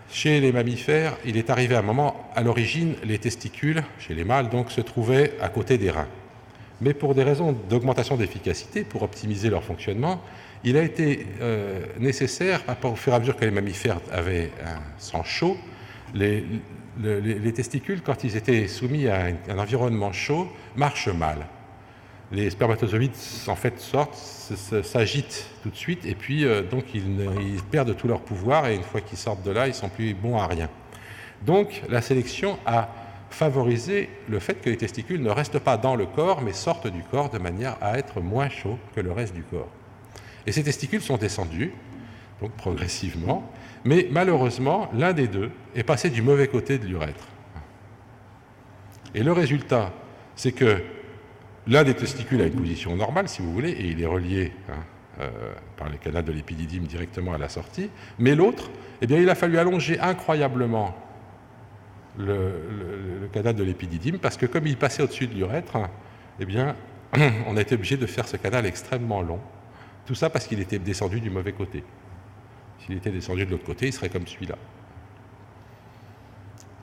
Chez les mammifères, il est arrivé à un moment, à l'origine, les testicules, chez les mâles, donc, se trouvaient à côté des reins. Mais pour des raisons d'augmentation d'efficacité, pour optimiser leur fonctionnement, il a été nécessaire, au fur et à mesure que les mammifères avaient un sang chaud, les testicules, quand ils étaient soumis à un environnement chaud, marchent mal. Les spermatozoïdes, en fait, sortent, s'agitent tout de suite, et puis donc ils perdent tout leur pouvoir, et une fois qu'ils sortent de là, ils ne sont plus bons à rien. Donc la sélection a favorisé le fait que les testicules ne restent pas dans le corps, mais sortent du corps de manière à être moins chauds que le reste du corps. Et ces testicules sont descendus, donc progressivement, mais malheureusement, l'un des deux est passé du mauvais côté de l'urètre. Et le résultat, c'est que l'un des testicules a une position normale, si vous voulez, et il est relié par le canal de l'épididyme directement à la sortie, mais l'autre, eh bien, il a fallu allonger incroyablement le canal de l'épididyme, parce que comme il passait au-dessus de l'urètre, eh bien, on a été obligé de faire ce canal extrêmement long. Tout ça parce qu'il était descendu du mauvais côté. S'il était descendu de l'autre côté, il serait comme celui-là.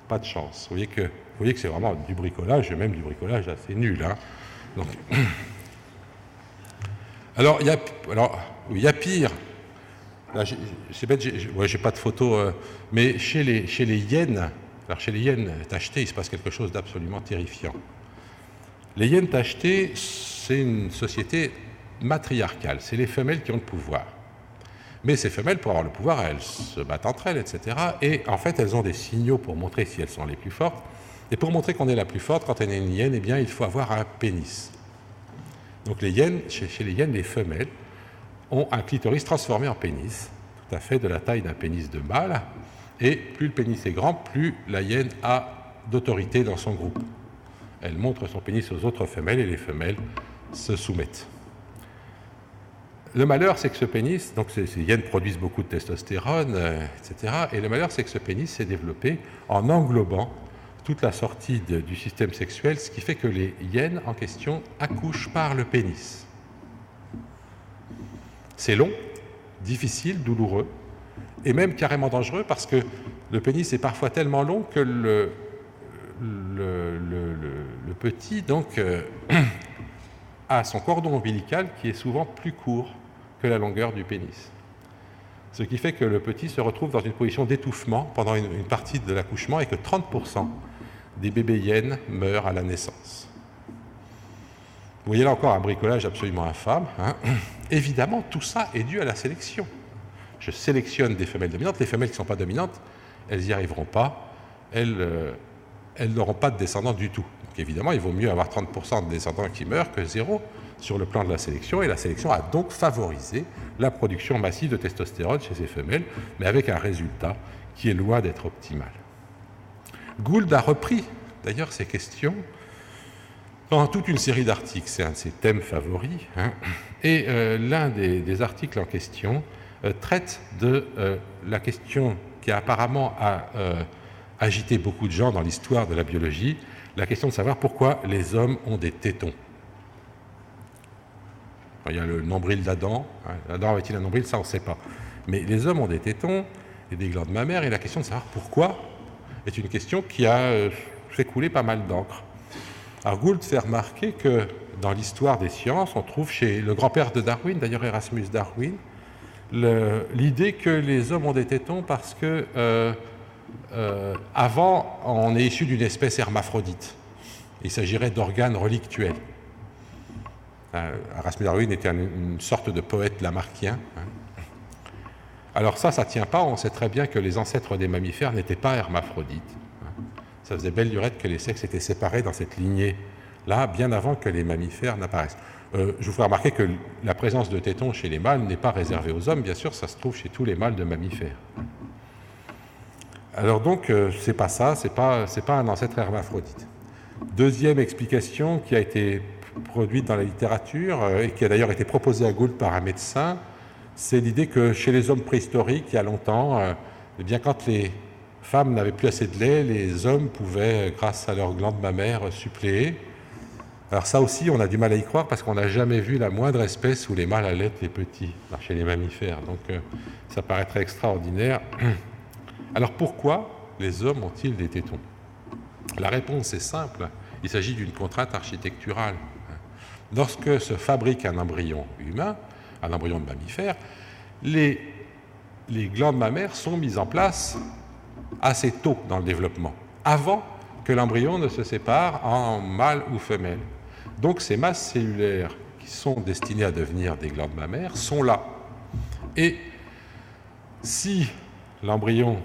Pas de chance. Vous voyez que c'est vraiment du bricolage, et même du bricolage assez nul. Hein. Donc, alors, il y a pire. Là, c'est bête, j'ai pas de photo, mais chez les hyènes, alors chez les hyènes tachetées, il se passe quelque chose d'absolument terrifiant. Les hyènes tachetées, c'est une société matriarcale, c'est les femelles qui ont le pouvoir. Mais ces femelles, pour avoir le pouvoir, elles se battent entre elles, etc. Et en fait, elles ont des signaux pour montrer si elles sont les plus fortes. Et pour montrer qu'on est la plus forte, quand on est une hyène, eh bien, il faut avoir un pénis. Donc les hyènes, chez les hyènes, les femelles ont un clitoris transformé en pénis, tout à fait de la taille d'un pénis de mâle. Et plus le pénis est grand, plus la hyène a d'autorité dans son groupe. Elle montre son pénis aux autres femelles et les femelles se soumettent. Le malheur, c'est que ce pénis, donc ces hyènes produisent beaucoup de testostérone, etc. Et le malheur, c'est que ce pénis s'est développé en englobant toute la sortie du système sexuel, ce qui fait que les hyènes en question accouchent par le pénis. C'est long, difficile, douloureux, et même carrément dangereux parce que le pénis est parfois tellement long que le petit donc, a son cordon ombilical qui est souvent plus court que la longueur du pénis. Ce qui fait que le petit se retrouve dans une position d'étouffement pendant une partie de l'accouchement et que 30% des bébés hyènes meurent à la naissance. Vous voyez là encore un bricolage absolument infâme. Hein. Évidemment, tout ça est dû à la sélection. Je sélectionne des femelles dominantes. Les femelles qui ne sont pas dominantes, elles n'y arriveront pas. Elles n'auront pas de descendants du tout. Donc évidemment, il vaut mieux avoir 30% de descendants qui meurent que 0 sur le plan de la sélection. Et la sélection a donc favorisé la production massive de testostérone chez ces femelles, mais avec un résultat qui est loin d'être optimal. Gould a repris d'ailleurs ces questions dans toute une série d'articles. C'est un de ses thèmes favoris. Hein. Et l'un des articles en question traite de la question qui apparemment a agité beaucoup de gens dans l'histoire de la biologie, la question de savoir pourquoi les hommes ont des tétons. Il y a le nombril d'Adam. Hein. Adam avait-il un nombril? Ça, on ne sait pas. Mais les hommes ont des tétons et des glandes mammaires, et la question de savoir pourquoi est une question qui a fait couler pas mal d'encre. Alors Gould fait remarquer que dans l'histoire des sciences, on trouve chez le grand-père de Darwin, d'ailleurs Erasmus Darwin, l'idée que les hommes ont des tétons parce que avant, on est issu d'une espèce hermaphrodite. Il s'agirait d'organes relictuels. Erasmus Darwin était une sorte de poète lamarckien. Alors ça ne tient pas. On sait très bien que les ancêtres des mammifères n'étaient pas hermaphrodites. Ça faisait belle lurette que les sexes étaient séparés dans cette lignée-là, bien avant que les mammifères n'apparaissent. Je vous ferai remarquer que la présence de tétons chez les mâles n'est pas réservée aux hommes. Bien sûr, ça se trouve chez tous les mâles de mammifères. Alors donc, c'est pas ça, c'est pas un ancêtre hermaphrodite. Deuxième explication qui a été produite dans la littérature et qui a d'ailleurs été proposée à Gould par un médecin, c'est l'idée que chez les hommes préhistoriques, il y a longtemps, eh bien, quand les femmes n'avaient plus assez de lait, les hommes pouvaient, grâce à leurs glandes mammaires, suppléer. Alors ça aussi, on a du mal à y croire parce qu'on n'a jamais vu la moindre espèce où les mâles allaitent les petits, chez les mammifères. Donc ça paraîtrait extraordinaire. Alors pourquoi les hommes ont-ils des tétons? La réponse est simple, il s'agit d'une contrainte architecturale. Lorsque se fabrique un embryon humain, un embryon de mammifère, les glandes mammaires sont mises en place assez tôt dans le développement, avant que l'embryon ne se sépare en mâle ou femelle. Donc ces masses cellulaires qui sont destinées à devenir des glandes mammaires sont là. Et si l'embryon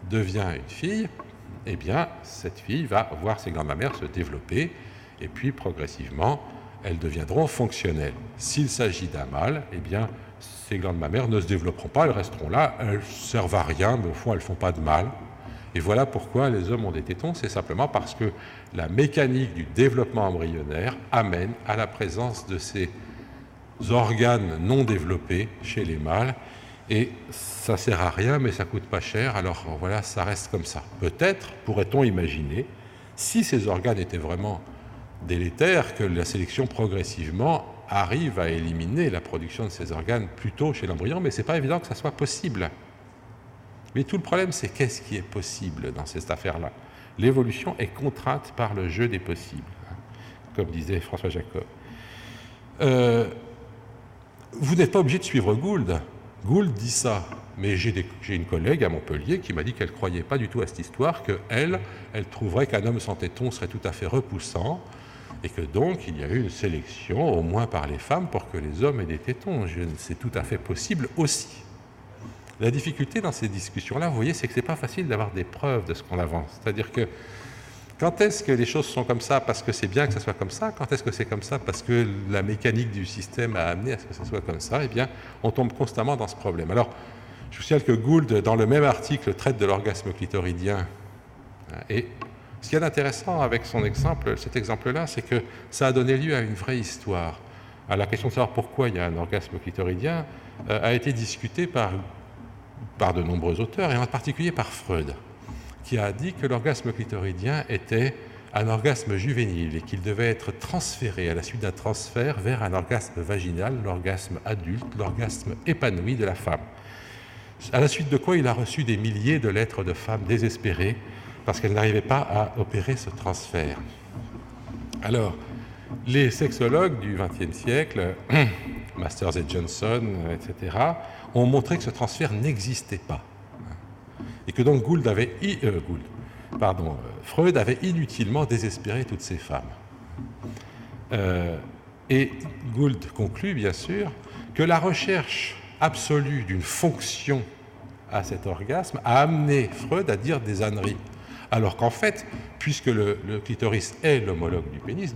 devient une fille, eh bien cette fille va voir ses glandes mammaires se développer et puis progressivement elles deviendront fonctionnelles. S'il s'agit d'un mâle, eh bien ces glandes mammaires ne se développeront pas, elles resteront là, elles ne servent à rien, mais au fond elles ne font pas de mal. Et voilà pourquoi les hommes ont des tétons, c'est simplement parce que la mécanique du développement embryonnaire amène à la présence de ces organes non développés chez les mâles. Et ça ne sert à rien, mais ça ne coûte pas cher, alors voilà, ça reste comme ça. Peut-être pourrait-on imaginer, si ces organes étaient vraiment délétère que la sélection progressivement arrive à éliminer la production de ces organes plus tôt chez l'embryon, mais ce n'est pas évident que ça soit possible. Mais tout le problème, c'est qu'est-ce qui est possible dans cette affaire-là? L'évolution est contrainte par le jeu des possibles, comme disait François Jacob. Vous n'êtes pas obligé de suivre Gould. Gould dit ça, mais j'ai une collègue à Montpellier qui m'a dit qu'elle ne croyait pas du tout à cette histoire, qu'elle trouverait qu'un homme sans téton serait tout à fait repoussant, et que donc il y a eu une sélection, au moins par les femmes, pour que les hommes aient des tétons. C'est tout à fait possible aussi. La difficulté dans ces discussions-là, vous voyez, c'est que ce n'est pas facile d'avoir des preuves de ce qu'on avance. C'est-à-dire que quand est-ce que les choses sont comme ça parce que c'est bien que ça soit comme ça? Quand est-ce que c'est comme ça parce que la mécanique du système a amené à ce que ça soit comme ça? Eh bien, on tombe constamment dans ce problème. Alors, je vous signale que Gould, dans le même article, traite de l'orgasme clitoridien. Et ce qu'il y a d'intéressant avec son exemple, cet exemple-là, c'est que ça a donné lieu à une vraie histoire. À la question de savoir pourquoi il y a un orgasme clitoridien a été discutée par de nombreux auteurs, et en particulier par Freud, qui a dit que l'orgasme clitoridien était un orgasme juvénile et qu'il devait être transféré à la suite d'un transfert vers un orgasme vaginal, l'orgasme adulte, l'orgasme épanoui de la femme. À la suite de quoi il a reçu des milliers de lettres de femmes désespérées parce qu'elles n'arrivaient pas à opérer ce transfert. Alors, les sexologues du XXe siècle, Masters et Johnson, etc., ont montré que ce transfert n'existait pas. Et que donc Freud avait inutilement désespéré toutes ces femmes. Et Gould conclut, bien sûr, que la recherche absolue d'une fonction à cet orgasme a amené Freud à dire des âneries. Alors qu'en fait, puisque le clitoris est l'homologue du pénis,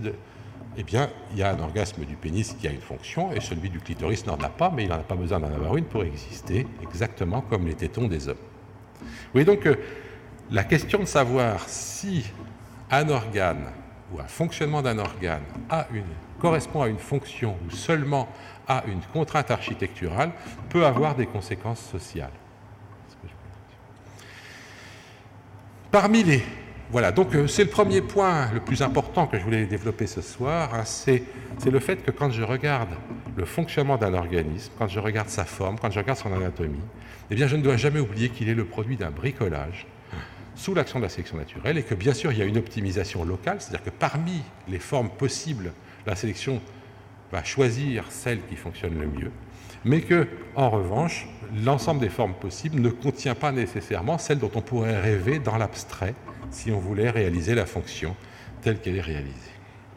eh bien, il y a un orgasme du pénis qui a une fonction, et celui du clitoris n'en a pas, mais il n'en a pas besoin d'en avoir une pour exister, exactement comme les tétons des hommes. Vous voyez donc que la question de savoir si un organe ou un fonctionnement d'un organe correspond à une fonction ou seulement à une contrainte architecturale peut avoir des conséquences sociales. Voilà, donc c'est le premier point le plus important que je voulais développer ce soir, c'est le fait que quand je regarde le fonctionnement d'un organisme, quand je regarde sa forme, quand je regarde son anatomie, eh bien je ne dois jamais oublier qu'il est le produit d'un bricolage sous l'action de la sélection naturelle et que bien sûr il y a une optimisation locale, c'est-à-dire que parmi les formes possibles, la sélection va choisir celle qui fonctionne le mieux, mais que, en revanche, l'ensemble des formes possibles ne contient pas nécessairement celle dont on pourrait rêver dans l'abstrait si on voulait réaliser la fonction telle qu'elle est réalisée.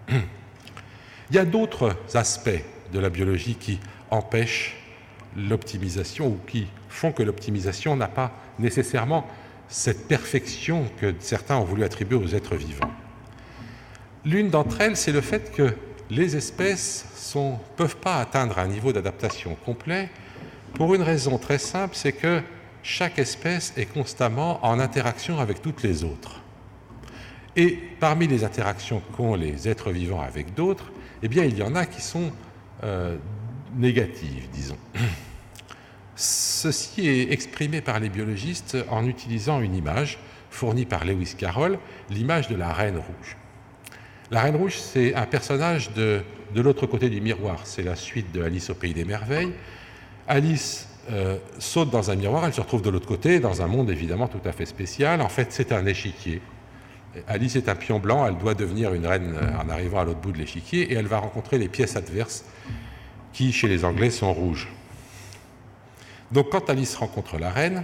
Il y a d'autres aspects de la biologie qui empêchent l'optimisation ou qui font que l'optimisation n'a pas nécessairement cette perfection que certains ont voulu attribuer aux êtres vivants. L'une d'entre elles, c'est le fait que les espèces ne peuvent pas atteindre un niveau d'adaptation complet pour une raison très simple, c'est que chaque espèce est constamment en interaction avec toutes les autres. Et parmi les interactions qu'ont les êtres vivants avec d'autres, eh bien, il y en a qui sont négatives, disons. Ceci est exprimé par les biologistes en utilisant une image fournie par Lewis Carroll, l'image de la Reine Rouge. La Reine Rouge, c'est un personnage de l'autre côté du miroir. C'est la suite de Alice au Pays des Merveilles. Alice saute dans un miroir, elle se retrouve de l'autre côté, dans un monde évidemment tout à fait spécial. En fait, c'est un échiquier. Alice est un pion blanc, elle doit devenir une reine en arrivant à l'autre bout de l'échiquier, et elle va rencontrer les pièces adverses qui, chez les Anglais, sont rouges. Donc, quand Alice rencontre la reine,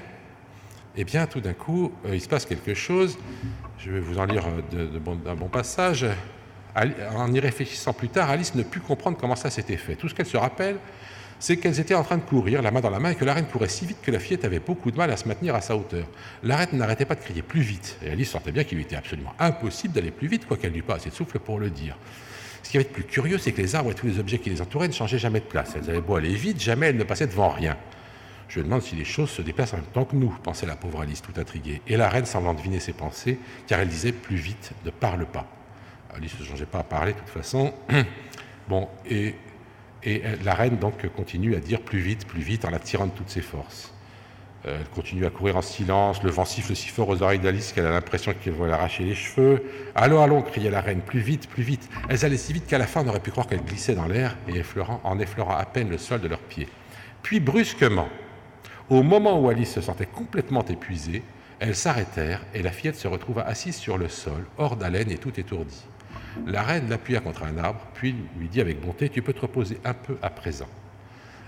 eh bien, tout d'un coup, il se passe quelque chose. Je vais vous en lire un bon passage. En y réfléchissant plus tard, Alice ne put comprendre comment ça s'était fait. Tout ce qu'elle se rappelle, c'est qu'elles étaient en train de courir, la main dans la main, et que la reine courait si vite que la fillette avait beaucoup de mal à se maintenir à sa hauteur. La reine n'arrêtait pas de crier plus vite, et Alice sentait bien qu'il lui était absolument impossible d'aller plus vite, quoiqu'elle n'eût pas assez de souffle pour le dire. Ce qui avait de plus curieux, c'est que les arbres et tous les objets qui les entouraient ne changeaient jamais de place. Elles avaient beau aller vite, jamais elles ne passaient devant rien. Je me demande si les choses se déplacent en même temps que nous, pensait la pauvre Alice, tout intriguée. Et la reine semblant deviner ses pensées, car elle disait plus vite, ne parle pas. Alice ne changeait pas à parler, de toute façon. Bon, et la reine donc continue à dire plus vite, en la tirant de toutes ses forces. Elle continue à courir en silence, le vent siffle si fort aux oreilles d'Alice qu'elle a l'impression qu'elle va l'arracher les cheveux. « Allons, allons !» criait la reine, « plus vite, plus vite !» Elles allaient si vite qu'à la fin, on aurait pu croire qu'elles glissaient dans l'air et en effleurant à peine le sol de leurs pieds. Puis brusquement, au moment où Alice se sentait complètement épuisée, elles s'arrêtèrent et la fillette se retrouva assise sur le sol, hors d'haleine et tout étourdie. La reine l'appuya contre un arbre, puis lui dit avec bonté « Tu peux te reposer un peu à présent. »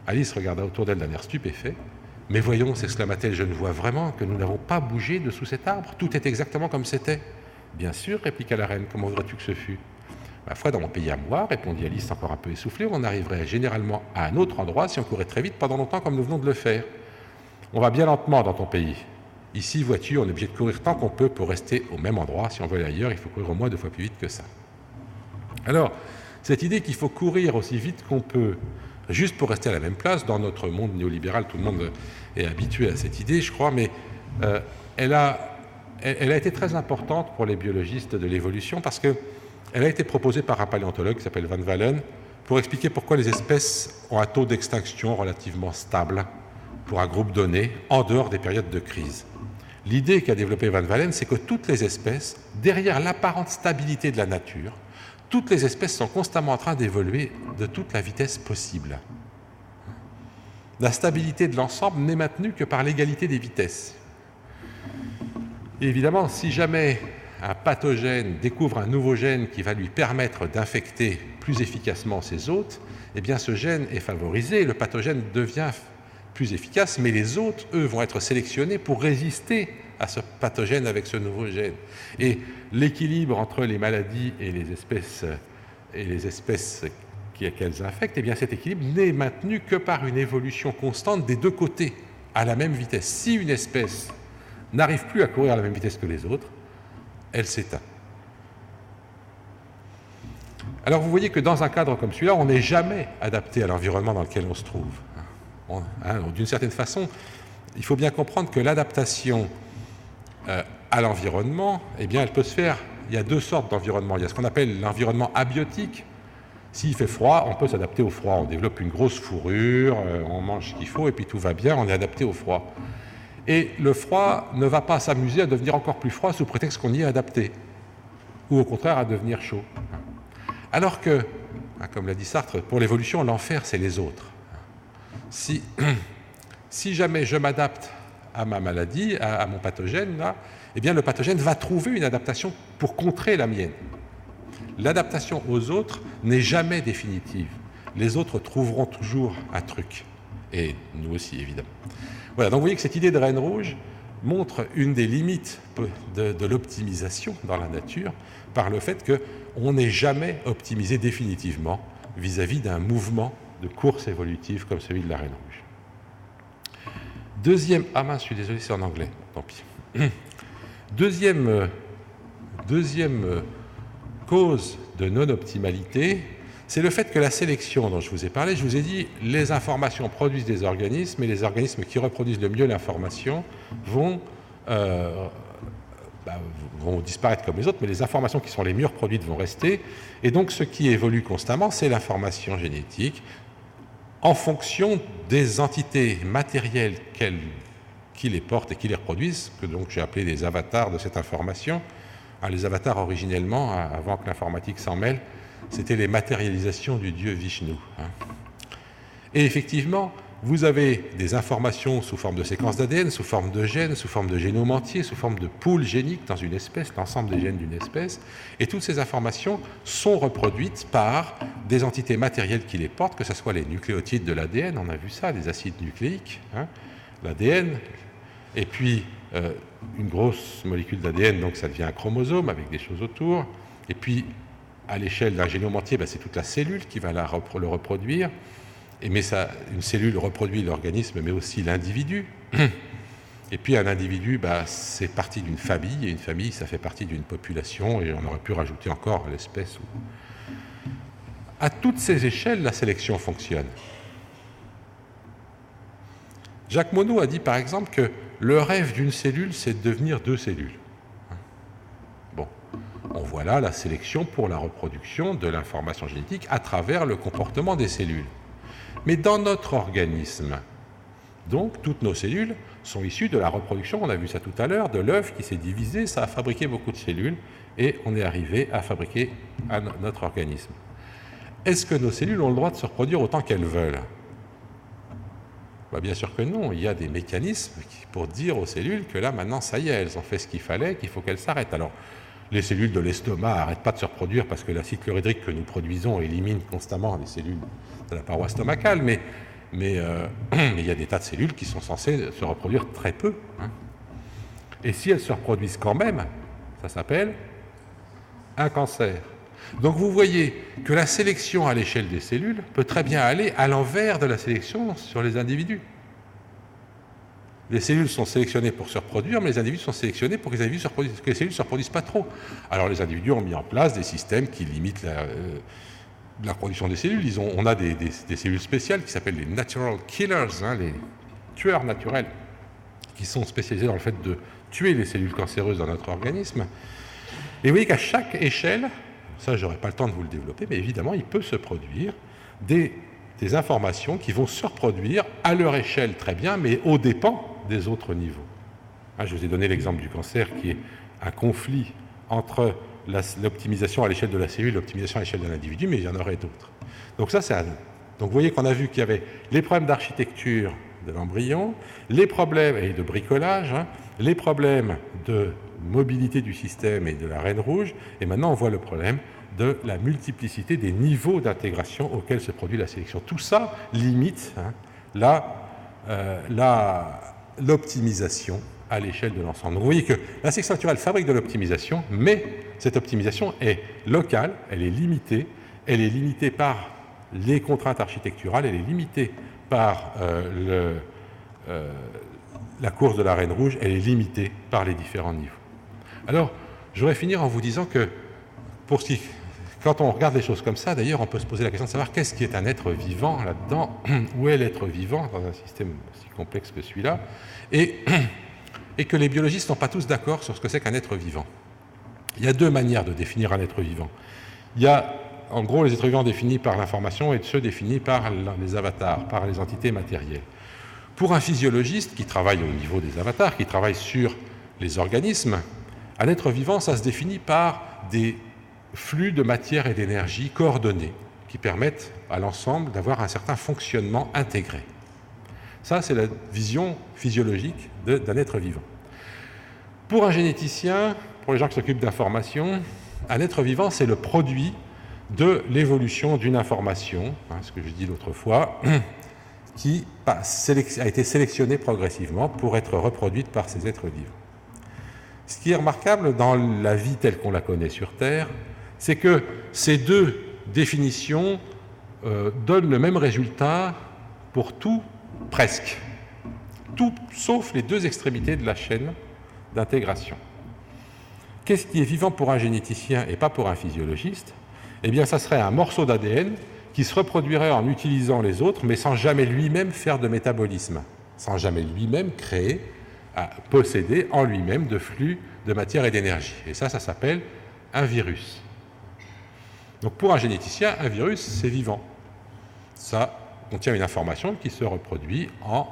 Alice regarda autour d'elle d'un air stupéfait. « Mais voyons, s'exclama-t-elle, je ne vois vraiment que nous n'avons pas bougé dessous cet arbre. Tout est exactement comme c'était. »« Bien sûr, répliqua la reine, comment voudrais-tu que ce fût ?»« Ma foi, dans mon pays à moi, répondit Alice encore un peu essoufflée, on arriverait généralement à un autre endroit si on courait très vite pendant longtemps comme nous venons de le faire. On va bien lentement dans ton pays. Ici, vois-tu, on est obligé de courir tant qu'on peut pour rester au même endroit. Si on veut aller ailleurs, il faut courir au moins 2 fois plus vite que ça. » Alors, cette idée qu'il faut courir aussi vite qu'on peut, juste pour rester à la même place, dans notre monde néolibéral, tout le monde est habitué à cette idée, je crois, mais elle a été très importante pour les biologistes de l'évolution parce qu'elle a été proposée par un paléontologue qui s'appelle Van Walen pour expliquer pourquoi les espèces ont un taux d'extinction relativement stable pour un groupe donné, en dehors des périodes de crise. L'idée qu'a développée Van Walen, c'est que toutes les espèces, derrière l'apparente stabilité de la nature, toutes les espèces sont constamment en train d'évoluer de toute la vitesse possible. La stabilité de l'ensemble n'est maintenue que par l'égalité des vitesses. Et évidemment, si jamais un pathogène découvre un nouveau gène qui va lui permettre d'infecter plus efficacement ses hôtes, eh bien ce gène est favorisé, le pathogène devient plus efficace, mais les hôtes, eux, vont être sélectionnés pour résister à ce pathogène avec ce nouveau gène. Et l'équilibre entre les maladies et les espèces qu'elles infectent, eh bien cet équilibre n'est maintenu que par une évolution constante des deux côtés, à la même vitesse. Si une espèce n'arrive plus à courir à la même vitesse que les autres, elle s'éteint. Alors vous voyez que dans un cadre comme celui-là, on n'est jamais adapté à l'environnement dans lequel on se trouve. D'une certaine façon, il faut bien comprendre que l'adaptation à l'environnement, eh bien, elle peut se faire. Il y a 2 sortes d'environnement. Il y a ce qu'on appelle l'environnement abiotique. S'il fait froid, on peut s'adapter au froid. On développe une grosse fourrure, on mange ce qu'il faut et puis tout va bien, on est adapté au froid. Et le froid ne va pas s'amuser à devenir encore plus froid sous prétexte qu'on y est adapté, ou au contraire à devenir chaud. Alors que, comme l'a dit Sartre, pour l'évolution, l'enfer, c'est les autres. Si jamais je m'adapte à ma maladie, à mon pathogène, là, eh bien le pathogène va trouver une adaptation pour contrer la mienne. L'adaptation aux autres n'est jamais définitive. Les autres trouveront toujours un truc. Et nous aussi, évidemment. Voilà, donc vous voyez que cette idée de reine rouge montre une des limites de l'optimisation dans la nature par le fait qu'on n'est jamais optimisé définitivement vis-à-vis d'un mouvement de course évolutive comme celui de la reine rouge. Deuxième... Ah mince, je suis désolé, c'est en anglais, tant pis. Deuxième cause de non-optimalité, c'est le fait que la sélection dont je vous ai parlé, je vous ai dit, les informations produisent des organismes et les organismes qui reproduisent le mieux l'information vont disparaître comme les autres, mais les informations qui sont les mieux reproduites vont rester. Et donc ce qui évolue constamment, c'est l'information génétique en fonction des entités matérielles qui les portent et qui les reproduisent, que donc j'ai appelé les avatars de cette information. Les avatars, originellement, avant que l'informatique s'en mêle, c'était les matérialisations du dieu Vishnu. Et effectivement, vous avez des informations sous forme de séquences d'ADN, sous forme de gènes, sous forme de génome entier, sous forme de poules géniques dans une espèce, l'ensemble des gènes d'une espèce. Et toutes ces informations sont reproduites par des entités matérielles qui les portent, que ce soit les nucléotides de l'ADN, on a vu ça, les acides nucléiques, l'ADN, et puis une grosse molécule d'ADN, donc ça devient un chromosome avec des choses autour. Et puis, à l'échelle d'un génome entier, c'est toute la cellule qui va le reproduire. Mais une cellule reproduit l'organisme, mais aussi l'individu. Et puis un individu, c'est partie d'une famille, et une famille, ça fait partie d'une population, et on aurait pu rajouter encore l'espèce. À toutes ces échelles, la sélection fonctionne. Jacques Monod a dit par exemple que le rêve d'une cellule, c'est de devenir 2 cellules. Bon, on voit là la sélection pour la reproduction de l'information génétique à travers le comportement des cellules. Mais dans notre organisme, Donc, toutes nos cellules sont issues de la reproduction, on a vu ça tout à l'heure, de l'œuf qui s'est divisé, ça a fabriqué beaucoup de cellules, et on est arrivé à fabriquer notre organisme. Est-ce que nos cellules ont le droit de se reproduire autant qu'elles veulent? Bien sûr que non, il y a des mécanismes pour dire aux cellules que là, maintenant, ça y est, elles ont fait ce qu'il fallait, qu'il faut qu'elles s'arrêtent. Alors, les cellules de l'estomac n'arrêtent pas de se reproduire parce que l'acide chlorhydrique que nous produisons élimine constamment les cellules de la paroi stomacale, mais il y a des tas de cellules qui sont censées se reproduire très peu. Et si elles se reproduisent quand même, ça s'appelle un cancer. Donc vous voyez que la sélection à l'échelle des cellules peut très bien aller à l'envers de la sélection sur les individus. Les cellules sont sélectionnées pour se reproduire, mais les individus sont sélectionnés pour que les cellules ne se reproduisent pas trop. Alors les individus ont mis en place des systèmes qui limitent la production des cellules. On a des cellules spéciales qui s'appellent les natural killers, les tueurs naturels, qui sont spécialisés dans le fait de tuer les cellules cancéreuses dans notre organisme. Et vous voyez qu'à chaque échelle, ça je n'aurai pas le temps de vous le développer, mais évidemment il peut se produire des informations qui vont se reproduire à leur échelle très bien, mais aux dépens des autres niveaux. Je vous ai donné l'exemple du cancer qui est un conflit entre l'optimisation à l'échelle de la cellule et l'optimisation à l'échelle de l'individu, mais il y en aurait d'autres. Donc ça, donc vous voyez qu'on a vu qu'il y avait les problèmes d'architecture de l'embryon, les problèmes et de bricolage, les problèmes de mobilité du système et de la reine rouge, et maintenant on voit le problème de la multiplicité des niveaux d'intégration auxquels se produit la sélection. Tout ça limite l'optimisation à l'échelle de l'ensemble. Donc vous voyez que la sélection naturelle fabrique de l'optimisation, mais cette optimisation est locale, elle est limitée par les contraintes architecturales, elle est limitée par la course de la reine rouge, elle est limitée par les différents niveaux. Alors, je voudrais finir en vous disant que quand on regarde les choses comme ça, d'ailleurs, on peut se poser la question de savoir qu'est-ce qui est un être vivant là-dedans, où est l'être vivant dans un système aussi complexe que celui-là, et que les biologistes ne sont pas tous d'accord sur ce que c'est qu'un être vivant. Il y a deux manières de définir un être vivant. Il y a, en gros, les êtres vivants définis par l'information et ceux définis par les avatars, par les entités matérielles. Pour un physiologiste qui travaille au niveau des avatars, qui travaille sur les organismes, un être vivant, ça se définit par des flux de matière et d'énergie coordonnés qui permettent à l'ensemble d'avoir un certain fonctionnement intégré. Ça, c'est la vision physiologique d'un être vivant. Pour un généticien, pour les gens qui s'occupent d'information, un être vivant, c'est le produit de l'évolution d'une information, ce que je dis l'autre fois, qui a été sélectionnée progressivement pour être reproduite par ces êtres vivants. Ce qui est remarquable dans la vie telle qu'on la connaît sur Terre, c'est que ces deux définitions donnent le même résultat pour tout, presque. Tout sauf les deux extrémités de la chaîne d'intégration. Qu'est-ce qui est vivant pour un généticien et pas pour un physiologiste? Eh bien, ça serait un morceau d'ADN qui se reproduirait en utilisant les autres, mais sans jamais lui-même faire de métabolisme, sans jamais lui-même créer, posséder en lui-même de flux de matière et d'énergie. Et ça s'appelle un virus. Donc pour un généticien, un virus, c'est vivant. Ça contient une information qui se reproduit en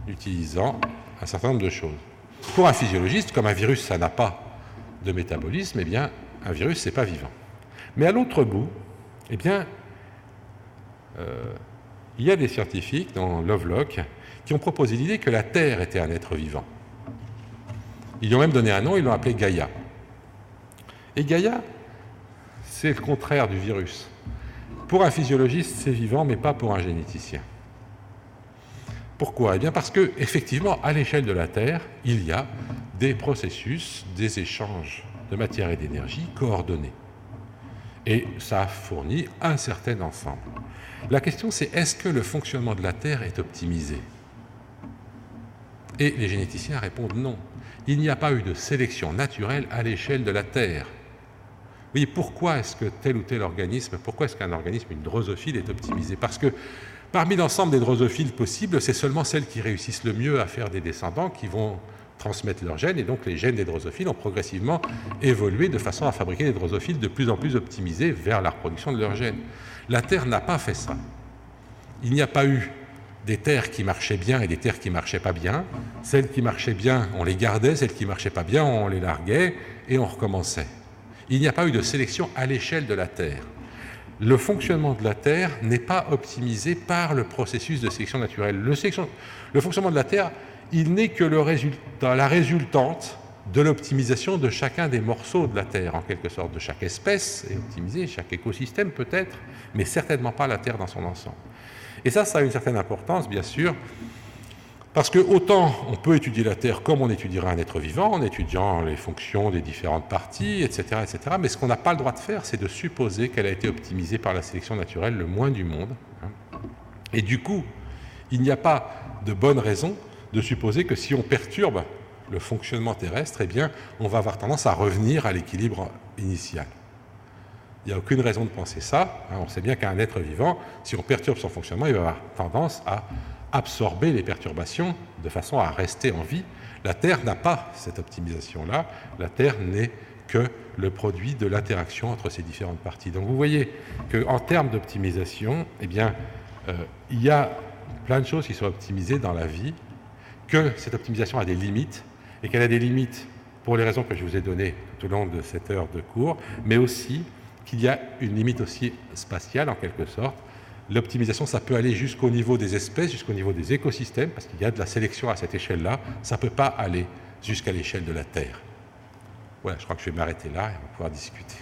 utilisant un certain nombre de choses. Pour un physiologiste, comme un virus, ça n'a pas de métabolisme, eh bien, un virus, c'est pas vivant. Mais à l'autre bout, eh bien, il y a des scientifiques, dans Lovelock, qui ont proposé l'idée que la Terre était un être vivant. Ils lui ont même donné un nom, ils l'ont appelé Gaïa. Et Gaïa, c'est le contraire du virus. Pour un physiologiste, c'est vivant, mais pas pour un généticien. Pourquoi? Eh bien parce que, effectivement, à l'échelle de la Terre, il y a des processus, des échanges de matière et d'énergie coordonnés. Et ça fournit un certain ensemble. La question, c'est est-ce que le fonctionnement de la Terre est optimisé? Et les généticiens répondent non. Il n'y a pas eu de sélection naturelle à l'échelle de la Terre. Oui, pourquoi est-ce que tel ou tel organisme, pourquoi est-ce qu'un organisme, une drosophile, est optimisé? Parce que parmi l'ensemble des drosophiles possibles, c'est seulement celles qui réussissent le mieux à faire des descendants qui vont transmettre leurs gènes, et donc les gènes des drosophiles ont progressivement évolué de façon à fabriquer des drosophiles de plus en plus optimisés vers la reproduction de leurs gènes. La Terre n'a pas fait ça. Il n'y a pas eu des terres qui marchaient bien et des terres qui ne marchaient pas bien. Celles qui marchaient bien, on les gardait, celles qui ne marchaient pas bien, on les larguait et on recommençait. Il n'y a pas eu de sélection à l'échelle de la Terre. Le fonctionnement de la Terre n'est pas optimisé par le processus de sélection naturelle. Le fonctionnement de la Terre, il n'est que la résultante de l'optimisation de chacun des morceaux de la Terre, en quelque sorte, de chaque espèce est optimisée, chaque écosystème peut-être, mais certainement pas la Terre dans son ensemble. Et ça a une certaine importance, bien sûr, parce que autant on peut étudier la Terre comme on étudierait un être vivant, en étudiant les fonctions des différentes parties, etc., etc., mais ce qu'on n'a pas le droit de faire, c'est de supposer qu'elle a été optimisée par la sélection naturelle le moins du monde. Et du coup, il n'y a pas de bonne raison de supposer que si on perturbe le fonctionnement terrestre, eh bien, on va avoir tendance à revenir à l'équilibre initial. Il n'y a aucune raison de penser ça. On sait bien qu'un être vivant, si on perturbe son fonctionnement, il va avoir tendance à absorber les perturbations de façon à rester en vie. La Terre n'a pas cette optimisation-là. La Terre n'est que le produit de l'interaction entre ces différentes parties. Donc vous voyez qu'en termes d'optimisation, eh bien, il y a plein de choses qui sont optimisées dans la vie, que cette optimisation a des limites, et qu'elle a des limites pour les raisons que je vous ai données tout au long de cette heure de cours, mais aussi qu'il y a une limite aussi spatiale en quelque sorte. L'optimisation, ça peut aller jusqu'au niveau des espèces, jusqu'au niveau des écosystèmes, parce qu'il y a de la sélection à cette échelle-là. Ça ne peut pas aller jusqu'à l'échelle de la Terre. Voilà, je crois que je vais m'arrêter là et on va pouvoir discuter.